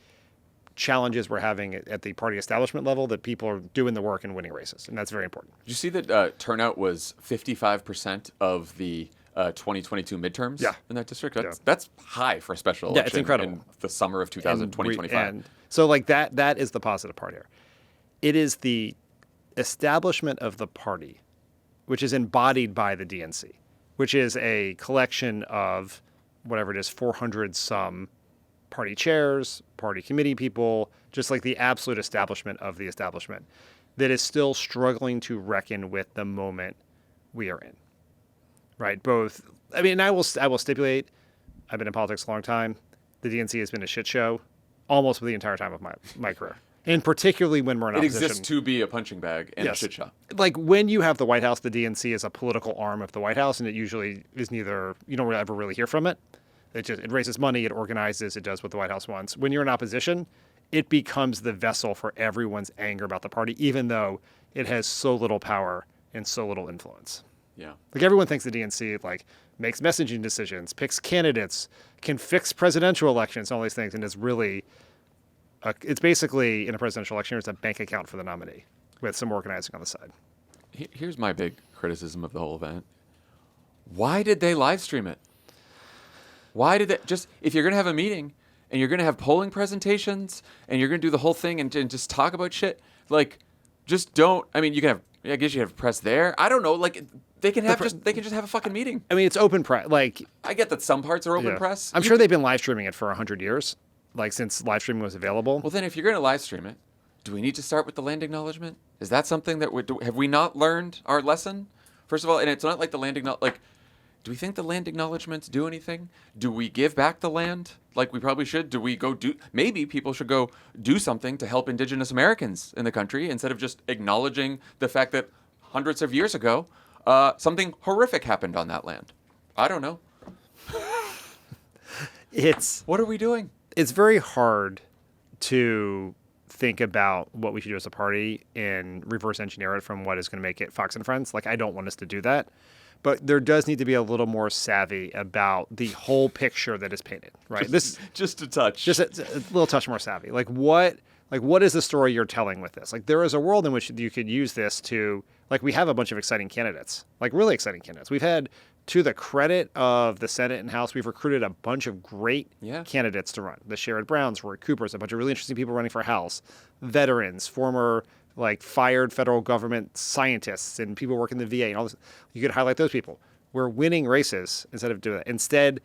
B: challenges we're having at the party establishment level, that people are doing the work and winning races, and that's very important.
A: Did you see that turnout was 55% of the 2022 midterms in that district? That's high for a special election.
B: Yeah, it's incredible.
A: In the summer of 2025.
B: And so like that is the positive part here. It is the establishment of the party, which is embodied by the DNC, which is a collection of whatever it is, 400 some party chairs, party committee people, just like the absolute establishment of the establishment, that is still struggling to reckon with the moment we are in. Right? Both, I mean, I will stipulate, I've been in politics a long time. The DNC has been a shit show almost for the entire time of my career. And particularly when we're in opposition.
A: It exists to be a punching bag and a shit show.
B: Like when you have the White House, the DNC is a political arm of the White House, and it usually is neither, you don't ever really hear from it. It raises money, it organizes, it does what the White House wants. When you're in opposition, it becomes the vessel for everyone's anger about the party, even though it has so little power and so little influence.
A: Yeah.
B: Like everyone thinks the DNC like makes messaging decisions, picks candidates, can fix presidential elections, all these things, and it's really, it's basically in a presidential election, it's a bank account for the nominee with some organizing on the side.
A: Here's my big criticism of the whole event. Why did they live stream it? Why did they if you're going to have a meeting and you're going to have polling presentations and you're going to do the whole thing and just talk about shit, like, just don't, I mean, you can have, I guess you have press there. I don't know, like, they can just have a fucking meeting.
B: I mean, it's open press. Like,
A: I get that some parts are open press.
B: I'm sure they've been live streaming it for 100 years, like since live streaming was available.
A: Well, then if you're going to live stream it, do we need to start with the land acknowledgement? Is that something that have we not learned our lesson? First of all, and it's not like the land like, do we think the land acknowledgements do anything? Do we give back the land like we probably should? Do we maybe people should go do something to help Indigenous Americans in the country instead of just acknowledging the fact that hundreds of years ago, something horrific happened on that land. I don't know. What are we doing?
B: It's very hard to think about what we should do as a party and reverse engineer it from what is going to make it Fox and Friends. Like, I don't want us to do that. But there does need to be a little more savvy about the whole picture that is painted, right?
A: Just a touch.
B: Just a little touch more savvy. Like what is the story you're telling with this? Like, there is a world in which you could use this to, like, we have a bunch of exciting candidates, like really exciting candidates. We've had, to the credit of the Senate and House, we've recruited a bunch of great candidates to run. The Sherrod Browns, Roy Coopers, a bunch of really interesting people running for House, veterans, former like fired federal government scientists and people working in the VA and all this. You could highlight those people. We're winning races instead of doing that. Instead,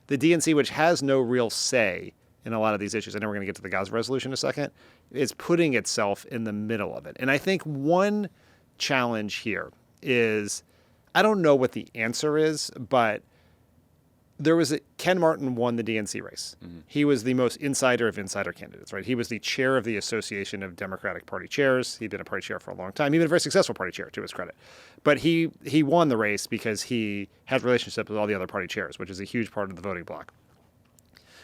B: the DNC, which has no real say in a lot of these issues, I know we're going to get to the Gaza resolution in a second, is putting itself in the middle of it. And I think one challenge here is, I don't know what the answer is, but Ken Martin won the DNC race. Mm-hmm. He was the most insider of insider candidates, right? He was the chair of the Association of Democratic Party Chairs. He'd been a party chair for a long time. He'd been a very successful party chair, to his credit. But he won the race because he had relationships with all the other party chairs, which is a huge part of the voting bloc.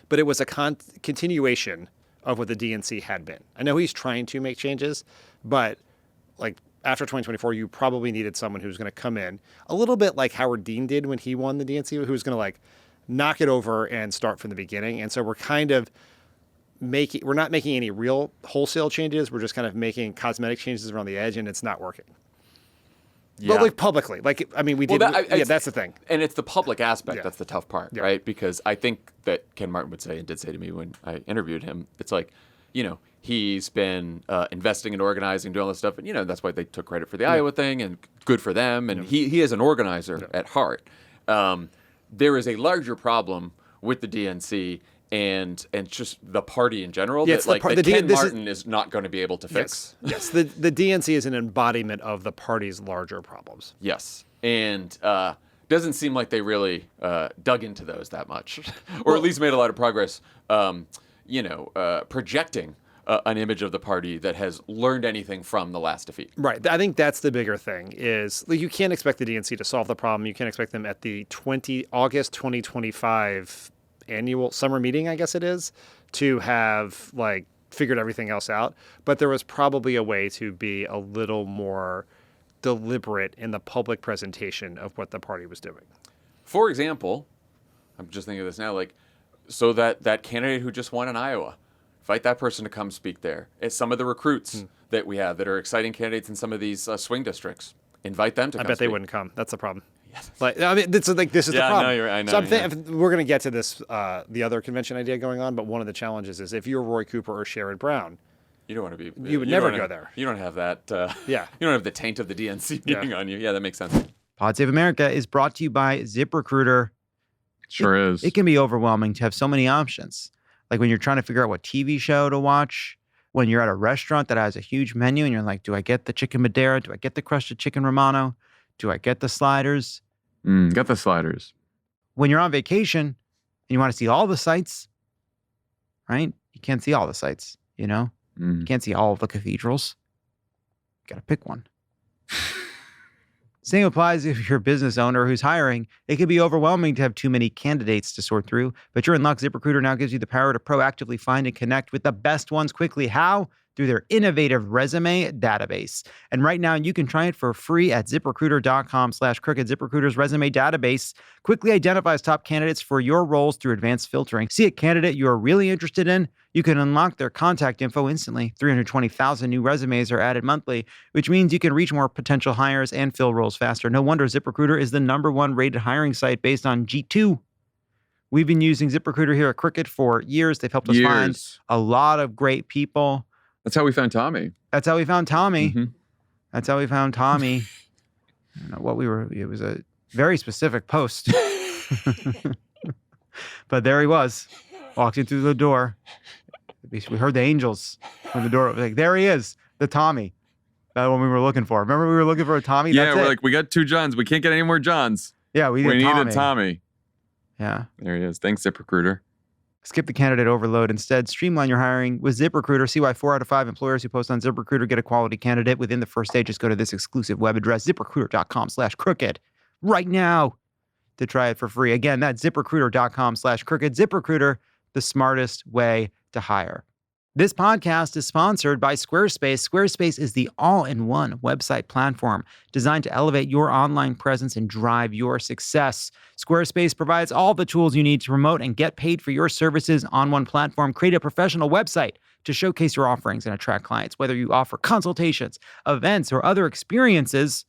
B: But it was a continuation of what the DNC had been. I know he's trying to make changes, but like after 2024, you probably needed someone who's going to come in a little bit like Howard Dean did when he won the DNC, who was going to like knock it over and start from the beginning. And so we're kind of we're not making any real wholesale changes. We're just kind of making cosmetic changes around the edge, and it's not working. Yeah. But like publicly, like, I mean, we did. That's the thing.
A: And it's the public aspect that's the tough part, right? Because I think that Ken Martin would say, and did say to me when I interviewed him, it's like, you know, he's been investing and organizing, doing all this stuff. And, you know, that's why they took credit for the Iowa thing, and good for them. And he is an organizer at heart. There is a larger problem with the DNC and just the party in general that Ken Martin is not going to be able to fix.
B: Yes. The DNC is an embodiment of the party's larger problems.
A: Yes. And doesn't seem like they really dug into those that much, or at least made a lot of progress, projecting an image of the party that has learned anything from the last defeat.
B: Right. I think that's the bigger thing is you can't expect the DNC to solve the problem. You can't expect them at the August 2025 annual summer meeting, I guess it is, to have like figured everything else out. But there was probably a way to be a little more deliberate in the public presentation of what the party was doing.
A: For example, I'm just thinking of this now, like, so that candidate who just won in Iowa, Invite that person to come speak there. It's some of the recruits that we have that are exciting candidates in some of these swing districts. Invite them to come
B: I bet
A: speak.
B: they wouldn't come. That's the problem. Yes. Like, I mean, this is the problem.
A: No, you're right. I know,
B: So we're going to get to this, the other convention idea going on, but one of the challenges is if you're Roy Cooper or Sherrod Brown,
A: you don't want to be.
B: You would never go there.
A: You don't have that.
B: Yeah.
A: You don't have the taint of the DNC being on you. Yeah, that makes sense.
K: Pod Save America is brought to you by ZipRecruiter.
L: Sure is.
K: It can be overwhelming to have so many options. Like when you're trying to figure out what TV show to watch, when you're at a restaurant that has a huge menu and you're like, do I get the chicken Madeira? Do I get the crusted chicken Romano? Do I get the sliders?
L: Got the sliders.
K: When you're on vacation and you want to see all the sights, right? You can't see all the sights, you know? You can't see all of the cathedrals. You got to pick one. Same applies if you're a business owner who's hiring. It can be overwhelming to have too many candidates to sort through, but you're in luck. ZipRecruiter now gives you the power to proactively find and connect with the best ones quickly. How? Through their innovative resume database. And right now you can try it for free at ZipRecruiter.com/crooked. ZipRecruiter's resume database quickly identifies top candidates for your roles through advanced filtering. See a candidate you're really interested in? You can unlock their contact info instantly. 320,000 new resumes are added monthly, which means you can reach more potential hires and fill roles faster. No wonder ZipRecruiter is the #1 rated hiring site based on G2. We've been using ZipRecruiter here at Crooked for years. They've helped us find a lot of great people.
L: That's how we found Tommy.
K: That's how we found Tommy.
L: Mm-hmm.
K: That's how we found Tommy. I don't know what it was a very specific post. But there he was, walked in through the door. We heard the angels from the door. Like, there he is, the Tommy. That one we were looking for. Remember we were looking for a Tommy?
L: Yeah, we're like, we got 2 Johns. We can't get any more Johns.
K: Yeah, we need
L: a Tommy.
K: Yeah.
L: There he is. Thanks, ZipRecruiter.
K: Skip the candidate overload. Instead, streamline your hiring with ZipRecruiter. See why 4 out of 5 employers who post on ZipRecruiter get a quality candidate within the first day. Just go to this exclusive web address, ZipRecruiter.com/crooked, right now to try it for free. Again, that's ZipRecruiter.com/crooked. ZipRecruiter, the smartest way to hire. This podcast is sponsored by Squarespace. Squarespace is the all-in-one website platform designed to elevate your online presence and drive your success. Squarespace provides all the tools you need to promote and get paid for your services on one platform. Create a professional website to showcase your offerings and attract clients. Whether you offer consultations, events, or other experiences,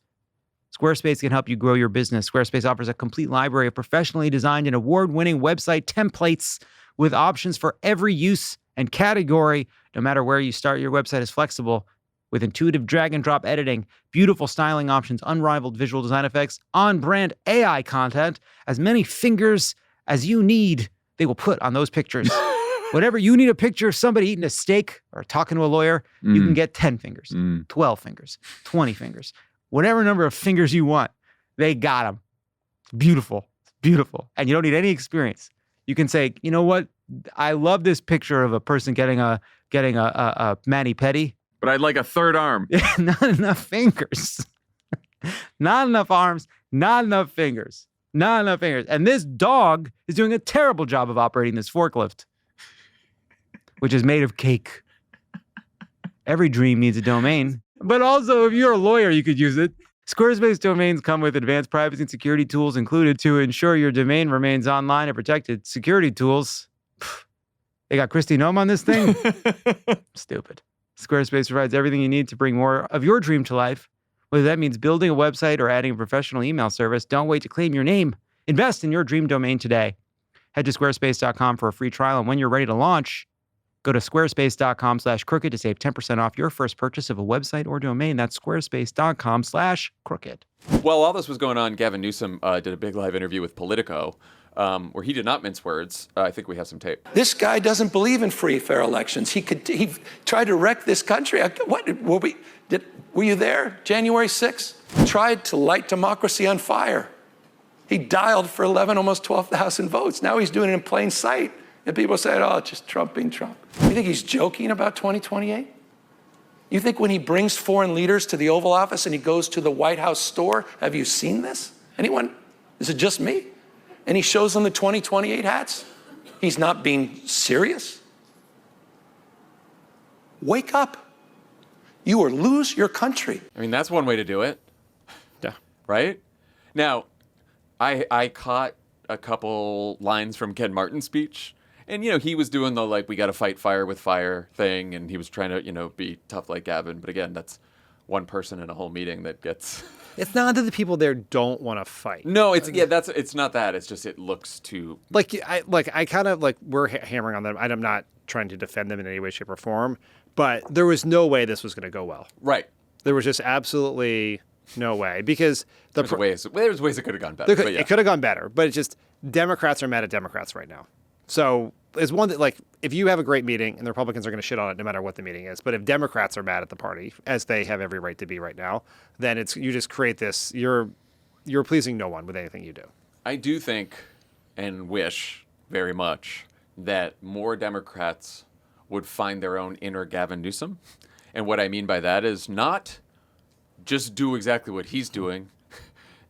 K: Squarespace can help you grow your business. Squarespace offers a complete library of professionally designed and award-winning website templates with options for every use and category. No matter where you start, your website is flexible with intuitive drag and drop editing, beautiful styling options, unrivaled visual design effects, on-brand AI content, as many fingers as you need, they will put on those pictures. Whatever you need a picture of somebody eating a steak or talking to a lawyer, you can get 10 fingers, 12 fingers, 20 fingers, whatever number of fingers you want. They got them. Beautiful, beautiful. And you don't need any experience. You can say, you know what? I love this picture of a person getting a mani-pedi.
L: But I'd like a third arm.
K: Not enough fingers. Not enough arms. Not enough fingers. Not enough fingers. And this dog is doing a terrible job of operating this forklift, which is made of cake. Every dream needs a domain. But also, if you're a lawyer, you could use it. Squarespace domains come with advanced privacy and security tools included to ensure your domain remains online and protected. Security tools. They got Kristi Noem on this thing? Stupid. Squarespace provides everything you need to bring more of your dream to life. Whether that means building a website or adding a professional email service, don't wait to claim your name. Invest in your dream domain today. Head to squarespace.com for a free trial, and when you're ready to launch, go to squarespace.com/crooked to save 10% off your first purchase of a website or domain. That's squarespace.com/crooked.
A: While all this was going on, Gavin Newsom did a big live interview with Politico, where he did not mince words. I think we have some tape.
C: This guy doesn't believe in free, fair elections. He tried to wreck this country. Were you there? January 6th? Tried to light democracy on fire. He dialed for 11, almost 12,000 votes. Now he's doing it in plain sight. And people say, oh, it's just Trump being Trump. You think he's joking about 2028? You think when he brings foreign leaders to the Oval Office and he goes to the White House store, have you seen this? Anyone? Is it just me? And he shows them the 2028 hats? He's not being serious? Wake up. You will lose your country.
A: I mean, that's one way to do it.
B: Yeah.
A: Right? Now, I caught a couple lines from Ken Martin's speech, And, he was doing the, we got to fight fire with fire thing, and he was trying to, be tough like Gavin. But again, that's one person in a whole meeting that gets...
B: It's not that the people there don't want to fight.
A: No, it's not that. It's just it looks too...
B: I kind of, we're hammering on them. I'm not trying to defend them in any way, shape, or form, but there was no way this was going to go well.
A: Right.
B: There was just absolutely no way, because...
A: There's ways it could have gone better.
B: It could have gone better, but it's just Democrats are mad at Democrats right now. So it's one that, if you have a great meeting and the Republicans are going to shit on it no matter what the meeting is, but if Democrats are mad at the party, as they have every right to be right now, then you just create this, you're pleasing no one with anything you do.
A: I do think and wish very much that more Democrats would find their own inner Gavin Newsom. And what I mean by that is not just do exactly what he's doing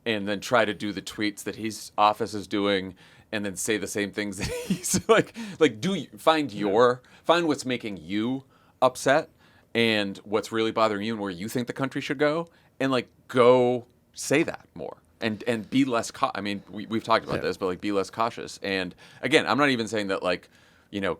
A: and then try to do the tweets that his office is doing and then say the same things that he's find what's making you upset and what's really bothering you and where you think the country should go, and go say that more and be less we've talked about this, but be less cautious. And again, I'm not even saying that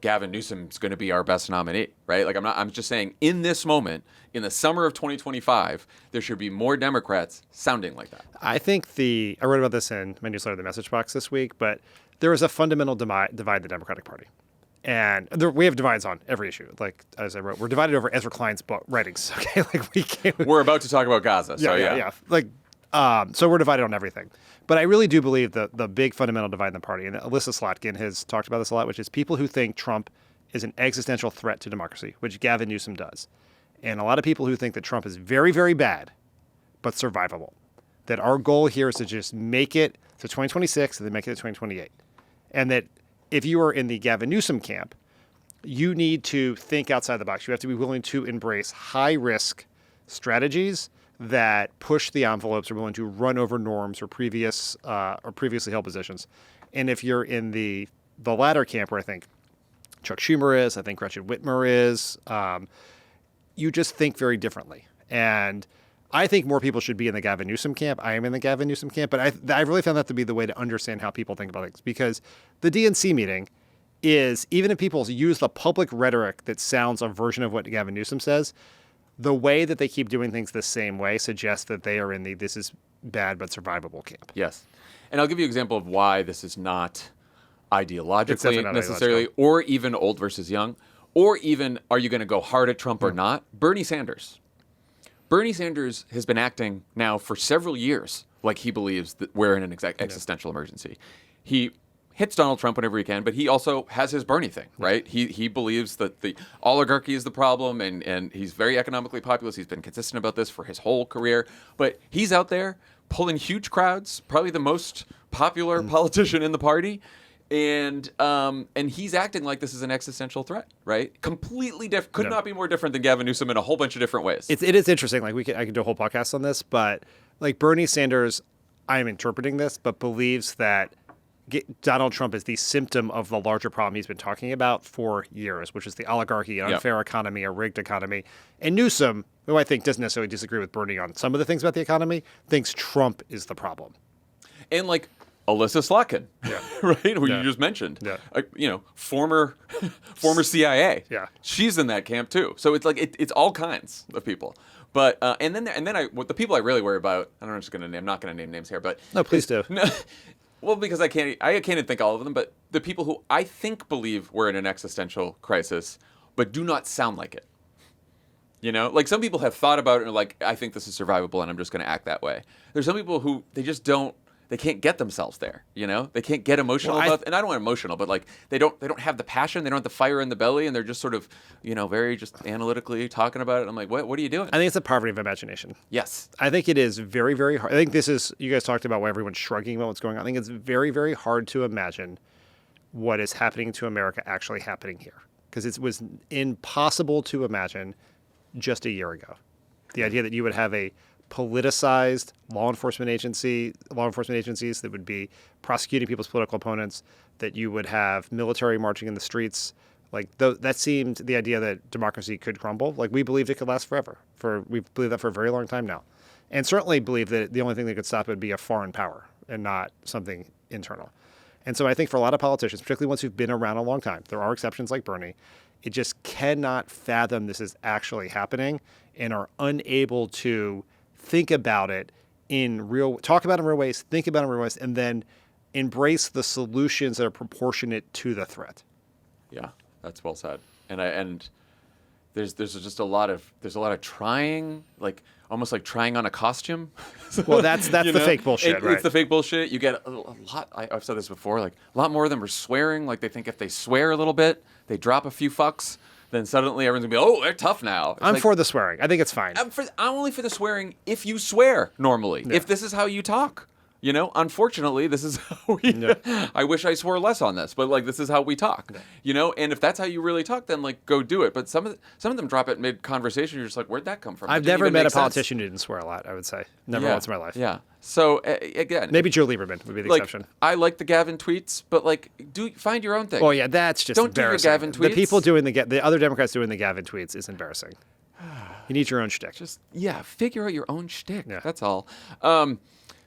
A: Gavin Newsom's going to be our best nominee, right? I'm just saying in this moment, in the summer of 2025, there should be more Democrats sounding like that.
B: I think I wrote about this in my newsletter, The Message Box, this week, but there is a fundamental divide in the Democratic Party. And we have divides on every issue. As I wrote, we're divided over Ezra Klein's book writings. Okay,
A: we're about to talk about Gaza. So
B: yeah. So we're divided on everything. But I really do believe the big fundamental divide in the party, and Alyssa Slotkin has talked about this a lot, which is people who think Trump is an existential threat to democracy, which Gavin Newsom does. And a lot of people who think that Trump is very, very bad, but survivable. That our goal here is to just make it to 2026 and then make it to 2028. And that if you are in the Gavin Newsom camp, you need to think outside the box. You have to be willing to embrace high-risk strategies that push the envelopes, are willing to run over norms or previously held positions. And if you're in the latter camp, where I think Chuck Schumer is, I think Gretchen Whitmer is, you just think very differently. And I think more people should be in the Gavin Newsom camp. I am in the Gavin Newsom camp, but I really found that to be the way to understand how people think about things, because the DNC meeting is, even if people use the public rhetoric that sounds a version of what Gavin Newsom says, the way that they keep doing things the same way suggests that they are in the this is bad but survivable camp.
A: Yes. And I'll give you an example of why this is not ideologically necessarily, or even old versus young, or even are you going to go hard at Trump or not? Bernie Sanders. Bernie Sanders has been acting now for several years like he believes that we're in an existential emergency. He hits Donald Trump whenever he can, but he also has his Bernie thing, right? He believes that the oligarchy is the problem, and he's very economically populist. He's been consistent about this for his whole career. But he's out there pulling huge crowds, probably the most popular politician in the party. And he's acting like this is an existential threat, right? Completely different. Could not be more different than Gavin Newsom in a whole bunch of different ways.
B: It is interesting. I could do a whole podcast on this, but Bernie Sanders, I'm interpreting this, but believes that Donald Trump is the symptom of the larger problem he's been talking about for years, which is the oligarchy, an unfair economy, a rigged economy. And Newsom, who I think doesn't necessarily disagree with Bernie on some of the things about the economy, thinks Trump is the problem.
A: And Alyssa Slotkin, right? Who you just mentioned, former CIA.
B: Yeah,
A: she's in that camp too. So it's it's all kinds of people. But and then the people I really worry about. I'm not going to name names here, but
B: no, please do.
A: No, well, because I can't even think all of them. But the people who I think believe we're in an existential crisis, but do not sound like it. Some people have thought about it and are like, I think this is survivable, and I'm just going to act that way. There's some people who they just don't. They can't get themselves there, They can't get emotional about, and I don't want emotional, but they don't have the passion, they don't have the fire in the belly, and they're just sort of, very just analytically talking about it. I'm like, what are you doing?
B: I think it's a poverty of imagination.
A: Yes.
B: I think it is very, very hard. I think you guys talked about why everyone's shrugging about what's going on. I think it's very, very hard to imagine what is happening to America actually happening here, because it was impossible to imagine just a year ago. The idea that you would have a politicized law enforcement agencies that would be prosecuting people's political opponents, that you would have military marching in the streets. That seemed the idea that democracy could crumble. We believed it could last forever. We've believed that for a very long time now. And certainly believed that the only thing that could stop it would be a foreign power and not something internal. And so I think for a lot of politicians, particularly ones who've been around a long time, there are exceptions like Bernie, it just cannot fathom this is actually happening and are unable to think about it talk about it in real ways, think about it in real ways, and then embrace the solutions that are proportionate to the threat.
A: Yeah, that's well said. And there's just a lot of trying, like almost like trying on a costume.
B: Well, that's the fake bullshit, right?
A: It's the fake bullshit. You get a lot. I've said this before. Like a lot more of them are swearing. Like they think if they swear a little bit, they drop a few fucks, then suddenly everyone's gonna be, oh, they're tough now.
B: I'm for the swearing. I think it's fine.
A: I'm only for the swearing if you swear normally. Yeah. If this is how you talk. Unfortunately, this is how we. Yeah. I wish I swore less on this, but like this is how we talk. Yeah. And if that's how you really talk, then like go do it. But some of them drop it mid conversation. You're just like, where'd that come from?
B: I've never met a politician who didn't swear a lot. I would say never once in my life.
A: Yeah. So again,
B: maybe Joe Lieberman would be the exception.
A: I like the Gavin tweets, but like, find your own thing.
B: Oh yeah, that's just embarrassing.
A: Do your Gavin tweets.
B: The people doing the other Democrats doing the Gavin tweets is embarrassing. You need your own shtick.
A: Figure out your own shtick. Yeah. That's all.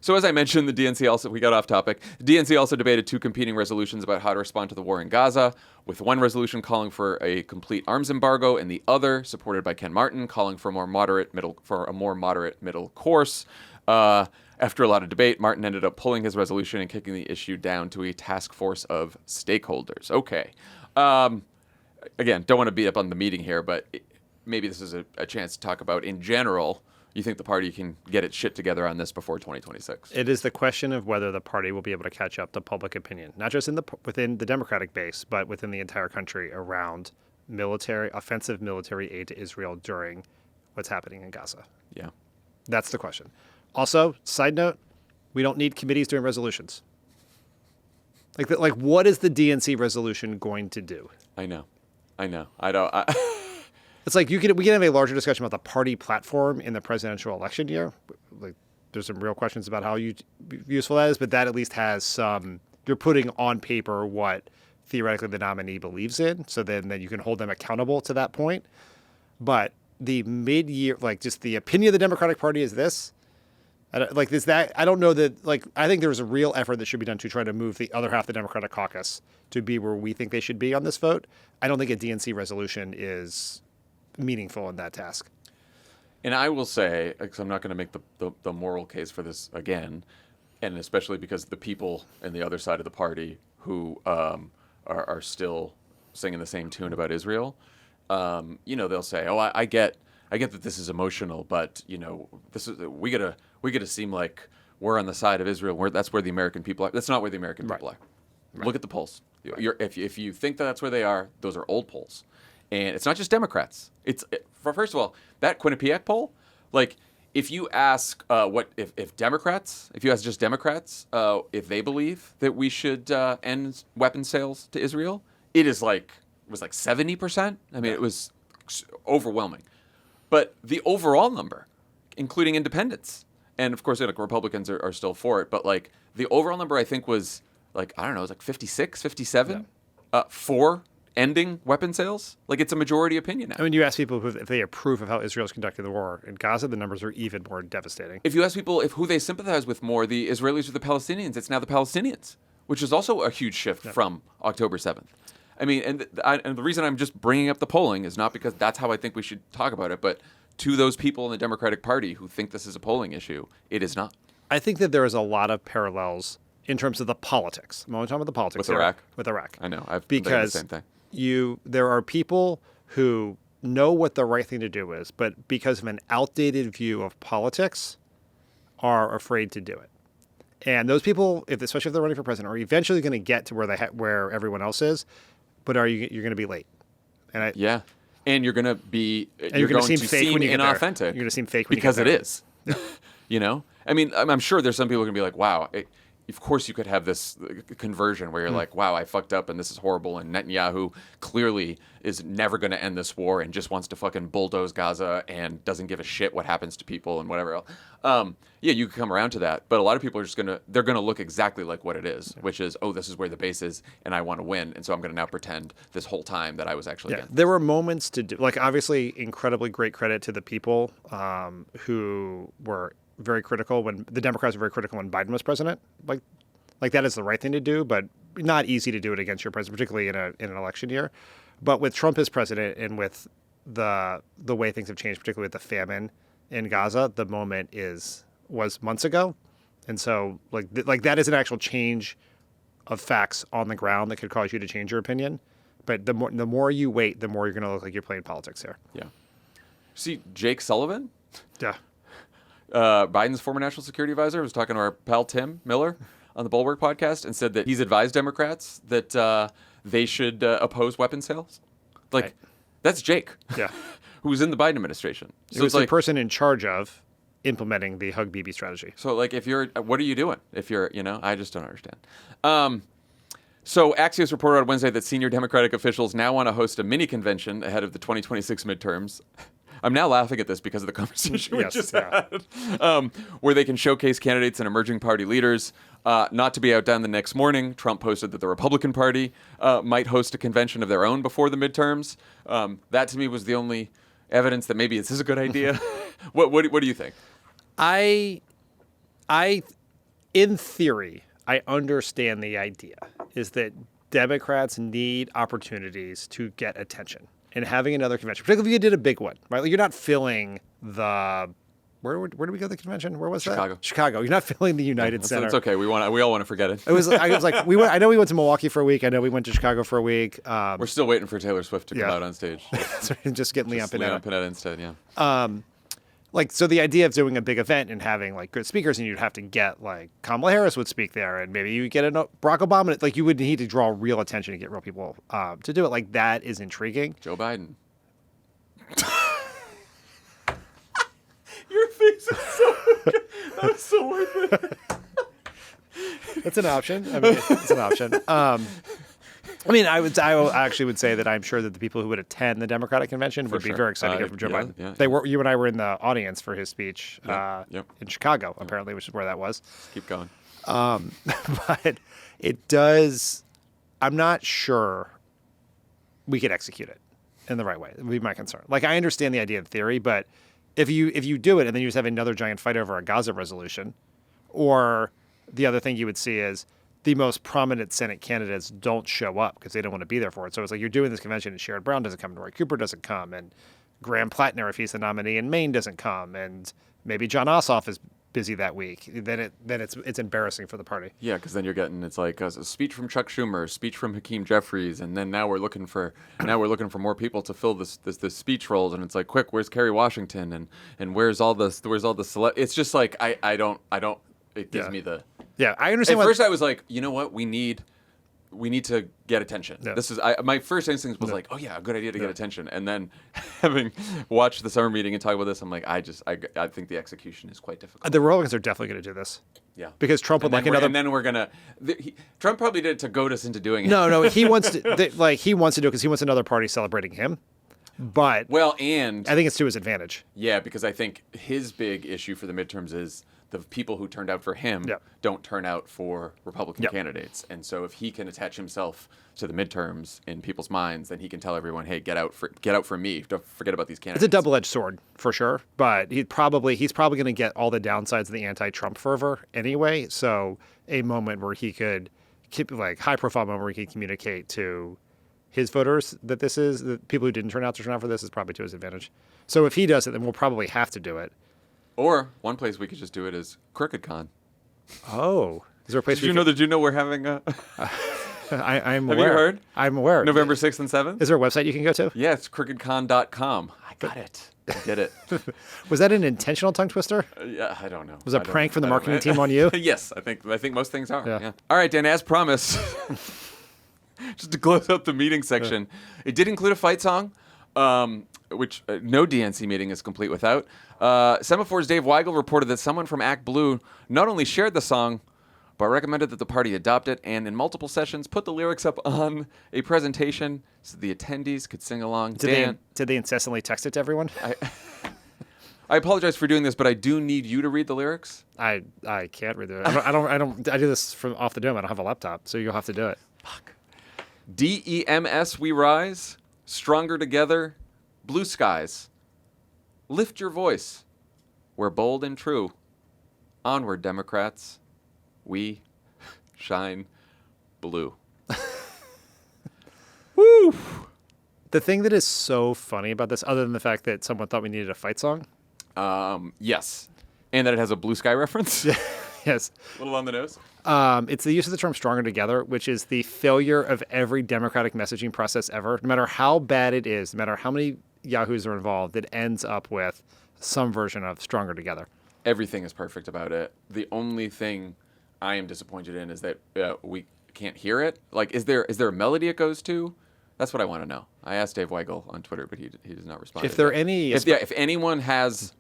A: So as I mentioned, the DNC also, we got off topic. The DNC also debated two competing resolutions about how to respond to the war in Gaza, with one resolution calling for a complete arms embargo and the other, supported by Ken Martin, calling for a more moderate middle course. After a lot of debate, Martin ended up pulling his resolution and kicking the issue down to a task force of stakeholders. Okay. Again, don't want to beat up on the meeting here, but maybe this is a chance to talk about, in general, you think the party can get its shit together on this before 2026?
B: It is the question of whether the party will be able to catch up to public opinion, not just within the Democratic base, but within the entire country around offensive military aid to Israel during what's happening in Gaza.
A: Yeah.
B: That's the question. Also, side note, we don't need committees doing resolutions. Like what is the DNC resolution going to do?
A: I know. I don't.
B: It's like we can have a larger discussion about the party platform in the presidential election year. Like, there's some real questions about how useful that is, but that at least has some. You're putting on paper what theoretically the nominee believes in, so then you can hold them accountable to that point. But the mid-year, like just the opinion of the Democratic Party is this. I don't know that. Like, I think there's a real effort that should be done to try to move the other half of the Democratic caucus to be where we think they should be on this vote. I don't think a DNC resolution is meaningful in that task.
A: And I will say, because I'm not going to make the moral case for this again, and especially because the people in the other side of the party who are still singing the same tune about Israel, they'll say, "Oh, I get that this is emotional, but this is we gotta seem like we're on the side of Israel. That's where the American people are. That's not where the American people are. Right. Look at the polls. If you think that that's where they are, those are old polls." And it's not just Democrats. First of all, that Quinnipiac poll, like if you ask if Democrats, if you ask just Democrats, if they believe that we should end weapons sales to Israel, it was like 70%. I mean, it was overwhelming. But the overall number, including independents, and of course, like Republicans are still for it, but like the overall number, I think was like, I don't know, it was like 56, 57 for ending weapon sales. Like it's a majority opinion now.
B: I mean, you ask people if they approve of how Israel's conducting the war in Gaza, the numbers are even more devastating.
A: If you ask people who they sympathize with more, the Israelis or the Palestinians, it's now the Palestinians, which is also a huge shift from October 7th. I mean, and the reason I'm just bringing up the polling is not because that's how I think we should talk about it, but to those people in the Democratic Party who think this is a polling issue, it is not.
B: I think that there is a lot of parallels in terms of the politics. I'm only talking about the politics. With Iraq.
A: I know. I've been the same thing.
B: There are people who know what the right thing to do is, but because of an outdated view of politics, are afraid to do it. And those people, especially if they're running for president, are eventually going to get to where everyone else is, but you're going to be late. And
A: and you're going to be
B: you're going to seem
A: inauthentic.
B: You're going to seem fake when
A: because
B: you get
A: it is. I mean, I'm sure there's some people who are going to be like, wow. Of course, you could have this conversion where you're like, wow, I fucked up and this is horrible. And Netanyahu clearly is never going to end this war and just wants to fucking bulldoze Gaza and doesn't give a shit what happens to people and whatever else. You can come around to that. But a lot of people are just they're going to look exactly like what it is, which is, oh, this is where the base is and I want to win. And so I'm going to now pretend this whole time that I was actually against.
B: There were moments to do, like, obviously, incredibly great credit to the people who were very critical when the Democrats were very critical when Biden was president. Like that is the right thing to do, but not easy to do it against your president, particularly in an election year. But with Trump as president and with the way things have changed, particularly with the famine in Gaza, the moment was months ago. And so like that is an actual change of facts on the ground that could cause you to change your opinion. But the more you wait, the more you're going to look like you're playing politics here.
A: Yeah. See, Jake Sullivan,
B: Yeah.
A: Biden's former national security advisor, was talking to our pal Tim Miller on the Bulwark podcast and said that he's advised Democrats that they should oppose weapons sales. Like,
B: Right.
A: that's Jake,
B: Yeah.
A: who's in the Biden administration.
B: So it's the person in charge of implementing the Hug Bibi strategy.
A: So, like, if you're, what are you doing? If you're, I just don't understand. So Axios reported on Wednesday that senior Democratic officials now want to host a mini convention ahead of the 2026 midterms. I'm now laughing at this because of the conversation we
B: Yes,
A: just
B: yeah.
A: had, where they can showcase candidates and emerging party leaders. Not to be outdone, the next morning, Trump posted that the Republican Party might host a convention of their own before the midterms. That, to me, was the only evidence that maybe this is a good idea. What do you think?
B: I, in theory, I understand the idea is that Democrats need opportunities to get attention. And having another convention, particularly if you did a big one, right? Like you're not filling the where did we go to the convention? Where was
A: Chicago.
B: that? Chicago. You're not filling the United Center.
A: It's okay. We all want to forget it.
B: I was like I know we went to Milwaukee for a week. I know we went to Chicago for a week.
A: We're still waiting for Taylor Swift to come out on stage.
B: So just getting Leon Panetta.
A: Leon Panetta instead, yeah.
B: So the idea of doing a big event and having like good speakers, and you'd have to get like Kamala Harris would speak there, and maybe you get Barack Obama. Like you would need to draw real attention and get real people to do it. Like that is intriguing.
A: Joe Biden. Your face is so good. That was so worth it.
B: It's an option. I mean, it's an option. I actually would say that I'm sure that the people who would attend the Democratic convention would be very excited to hear from Joe Biden.
A: Yeah.
B: You and I were in the audience for his speech in Chicago, apparently, which is where that was.
A: Keep going.
B: But it does. I'm not sure we could execute it in the right way. That would be my concern. Like I understand the idea in theory, but if you do it and then you just have another giant fight over a Gaza resolution, or the other thing you would see is the most prominent Senate candidates don't show up because they don't want to be there for it. So it's like you're doing this convention and Sherrod Brown doesn't come, and Roy Cooper doesn't come, and Graham Plattner, if he's the nominee in Maine, doesn't come, and maybe John Ossoff is busy that week. Then it's embarrassing for the party.
A: Yeah, because then you're getting it's like a speech from Chuck Schumer, a speech from Hakeem Jeffries, and then now we're looking for more people to fill this speech roles, and it's like quick, where's Kerry Washington and where's all the it's just like I don't it gives me the
B: I understand.
A: At first I was like, you know what, we need to get attention. Yeah. This is my first instinct was like, oh yeah, a good idea to get attention. And then having watched the summer meeting and talk about this, I'm like, I think the execution is quite difficult.
B: The Republicans are definitely going to do this.
A: Yeah,
B: because Trump would like another.
A: And then we're gonna. Trump probably did it to goad us into doing it.
B: No, he wants to. He wants to do it because he wants another party celebrating him. But
A: and
B: I think it's to his advantage.
A: Yeah, because I think his big issue for the midterms is the people who turned out for him don't turn out for Republican candidates. And so if he can attach himself to the midterms in people's minds, then he can tell everyone, hey, get out for me. Don't forget about these candidates.
B: It's a double-edged sword for sure, but he's probably going to get all the downsides of the anti-Trump fervor anyway. So a moment where he could keep high-profile moment where he can communicate to his voters that the people who didn't turn out for this is probably to his advantage. So if he does it, then we'll probably have to do it.
A: Or one place we could just do it is CrookedCon.
B: Oh, is there a place?
A: Did you know we're having a?
B: I'm
A: aware.
B: Have you
A: heard?
B: I'm aware.
A: November 6th and 7th.
B: Is there a website you can go to?
A: Yeah, it's crookedcon.com. I got it. I did it.
B: Was that an intentional tongue twister?
A: Yeah, I don't know.
B: Was it a prank from the marketing team on you?
A: Yes, I think most things are. Yeah. All right, Dan. As promised, just to close out the meeting section, it did include a fight song. Which no DNC meeting is complete without. Semaphor's Dave Weigel reported that someone from Act Blue not only shared the song, but recommended that the party adopt it, and in multiple sessions put the lyrics up on a presentation so the attendees could sing along.
B: Did they incessantly text it to everyone?
A: I apologize for doing this, but I do need you to read the lyrics.
B: I can't read it. I do this from off the dome. I don't have a laptop, so you'll have to do it.
A: Fuck. DEMS we rise, stronger together, blue skies. Lift your voice. We're bold and true. Onward, Democrats. We shine blue. Woo!
B: The thing that is so funny about this, other than the fact that someone thought we needed a fight song,
A: Yes. And that it has a Blue Sky reference.
B: yes,
A: A little on the nose.
B: it's the use of the term "stronger together," which is the failure of every democratic messaging process ever. No matter how bad it is, no matter how many yahoos are involved, it ends up with some version of "stronger together."
A: Everything is perfect about it. The only thing I am disappointed in is that we can't hear it. Like, is there a melody it goes to? That's what I want to know. I asked Dave Weigel on Twitter, but he does not respond.
B: If there are any,
A: if anyone has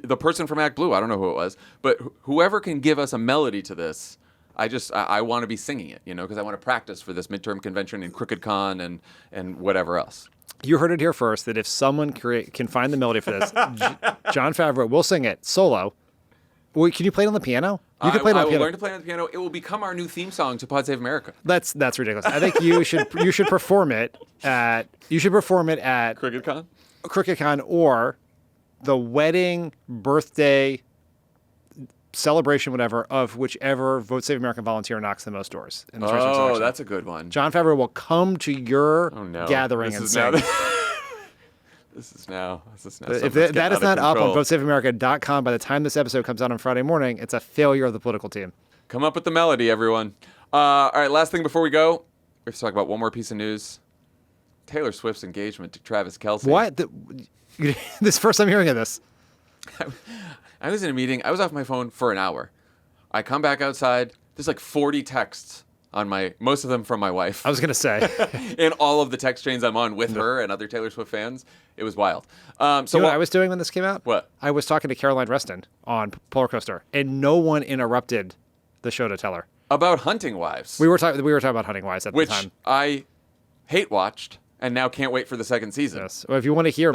A: the person from Act Blue, I don't know who it was, but whoever can give us a melody to this, I want to be singing it, because I want to practice for this midterm convention and Crooked Con and whatever else.
B: you heard it here first. That if someone can find the melody for this, Jon Favreau will sing it solo. Wait, can you play it on the piano? You can play it on
A: I
B: the
A: will
B: piano.
A: learn to play on the piano. It will become our new theme song to Pod Save America.
B: That's ridiculous. I think you should perform it at
A: Crooked Con?
B: Crooked Con or the wedding, birthday, celebration, whatever, of whichever Vote Save America volunteer knocks the most doors in the special
A: Oh,
B: election.
A: that's a good one.
B: Jon Favreau will come to your gathering
A: This
B: and
A: is
B: sing.
A: now This is now.
B: If that is not up on votesaveamerica.com by the time this episode comes out on Friday morning, it's a failure of the political team.
A: Come up with the melody, everyone. All right, last thing before we go, we have to talk about one more piece of news. Taylor Swift's engagement to Travis Kelce.
B: What? This is the first time hearing of this.
A: I was in a meeting. I was off my phone for an hour. I come back outside. There's like 40 texts on most of them from my wife.
B: I was going to say.
A: In all of the text chains I'm on with her and other Taylor Swift fans. It was wild.
B: You know what I was doing when this came out?
A: What?
B: I was talking to Caroline Reston on Polar Coaster, and no one interrupted the show to tell her.
A: About Hunting Wives.
B: We were talking about Hunting Wives at the time.
A: Which I hate watched and now can't wait for the second season.
B: Yes. Well, if you want to hear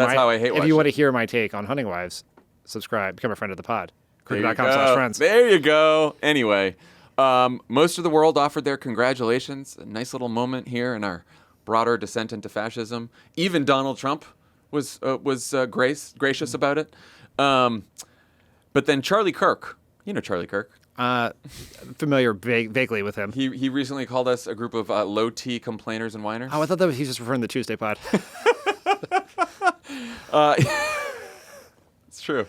B: my take on Hunting Wives, subscribe, become a friend of the pod. Cricket.com/friends.
A: There you go. Anyway, most of the world offered their congratulations. A nice little moment here in our broader descent into fascism. Even Donald Trump was gracious about it. But then Charlie Kirk, Charlie Kirk.
B: Familiar vaguely with him.
A: He recently called us a group of low T complainers and whiners.
B: Oh, I thought he was just referring to the Tuesday pod.
A: It's true.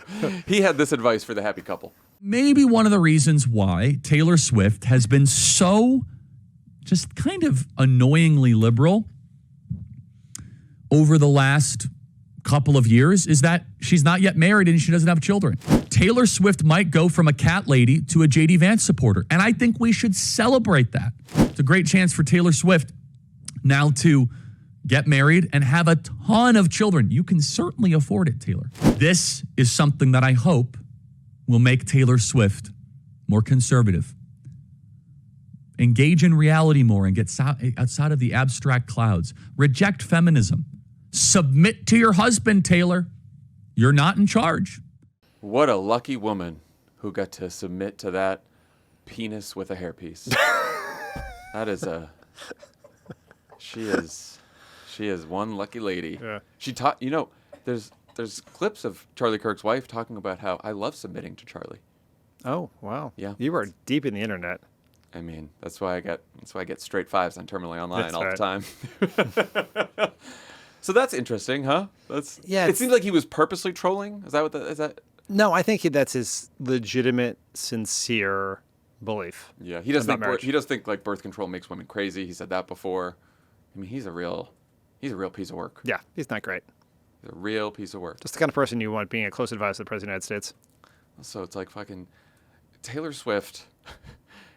A: He had this advice for the happy couple.
M: Maybe one of the reasons why Taylor Swift has been so just kind of annoyingly liberal over the last couple of years is that she's not yet married and she doesn't have children. Taylor Swift might go from a cat lady to a J.D. Vance supporter, and I think we should celebrate that. It's a great chance for Taylor Swift now to get married and have a ton of children. You can certainly afford it, Taylor. This is something that I hope will make Taylor Swift more conservative. Engage in reality more and get outside of the abstract clouds. Reject feminism. Submit to your husband, Taylor. You're not in charge.
A: What a lucky woman who got to submit to that penis with a hairpiece. That is she is one lucky lady.
B: Yeah.
A: She taught, there's clips of Charlie Kirk's wife talking about how I love submitting to Charlie.
B: Oh, wow.
A: Yeah.
B: You are deep in the internet.
A: I mean, that's why I get straight fives on Terminally Online
B: That's
A: all
B: right.
A: the time. So that's interesting, huh? It seems like he was purposely trolling. Is that?
B: No, I think that's his legitimate, sincere belief.
A: Yeah, he does
B: about marriage.
A: He does think like birth control makes women crazy. He said that before. I mean, he's a real piece of work.
B: Yeah, he's not great.
A: He's a real piece of work.
B: Just the kind of person you want being a close advisor to the President of the United States.
A: So it's like fucking Taylor Swift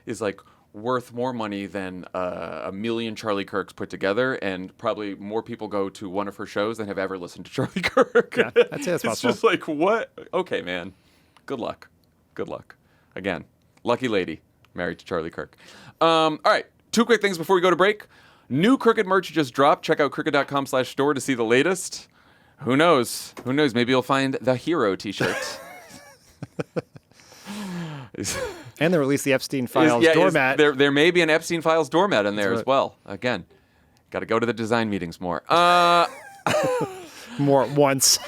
A: is like worth more money than a million Charlie Kirks put together, and probably more people go to one of her shows than have ever listened to Charlie Kirk.
B: Yeah, I'd say that's possible.
A: It's just like, what? Okay, man. Good luck. Again, lucky lady married to Charlie Kirk. All right, two quick things before we go to break. New Crooked merch just dropped. Check out crooked.com/store to see the latest. Who knows? Maybe you'll find the Hero t-shirt.
B: And they released the Epstein Files doormat.
A: There may be an Epstein Files doormat in there as well. Again, got to go to the design meetings more.
B: More once.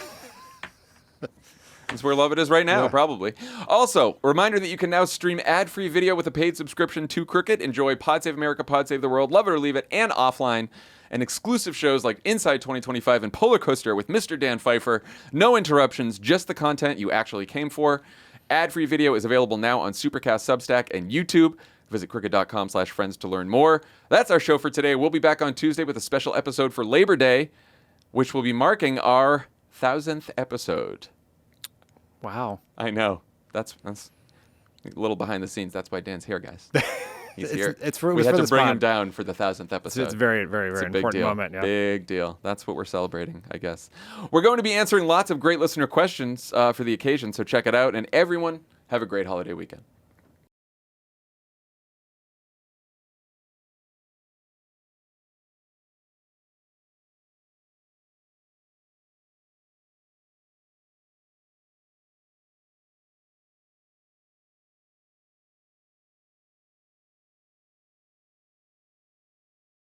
A: That's where Love It is right now, probably. Also, a reminder that you can now stream ad-free video with a paid subscription to Crooked. Enjoy Pod Save America, Pod Save the World, Love It or Leave It, and Offline. And exclusive shows like Inside 2025 and Polar Coaster with Mr. Dan Pfeiffer. No interruptions, just the content you actually came for. Ad-free video is available now on Supercast, Substack, and YouTube. Visit crooked.com/friends to learn more. That's our show for today. We'll be back on Tuesday with a special episode for Labor Day, which will be marking our 1,000th episode.
B: Wow.
A: I know. That's a little behind the scenes. That's why Dan's here, guys. He's here. We had to bring him down for the 1,000th episode.
B: It's very, very, very important moment. Yeah.
A: Big deal. That's what we're celebrating, I guess. We're going to be answering lots of great listener questions for the occasion, so check it out. And everyone, have a great holiday weekend.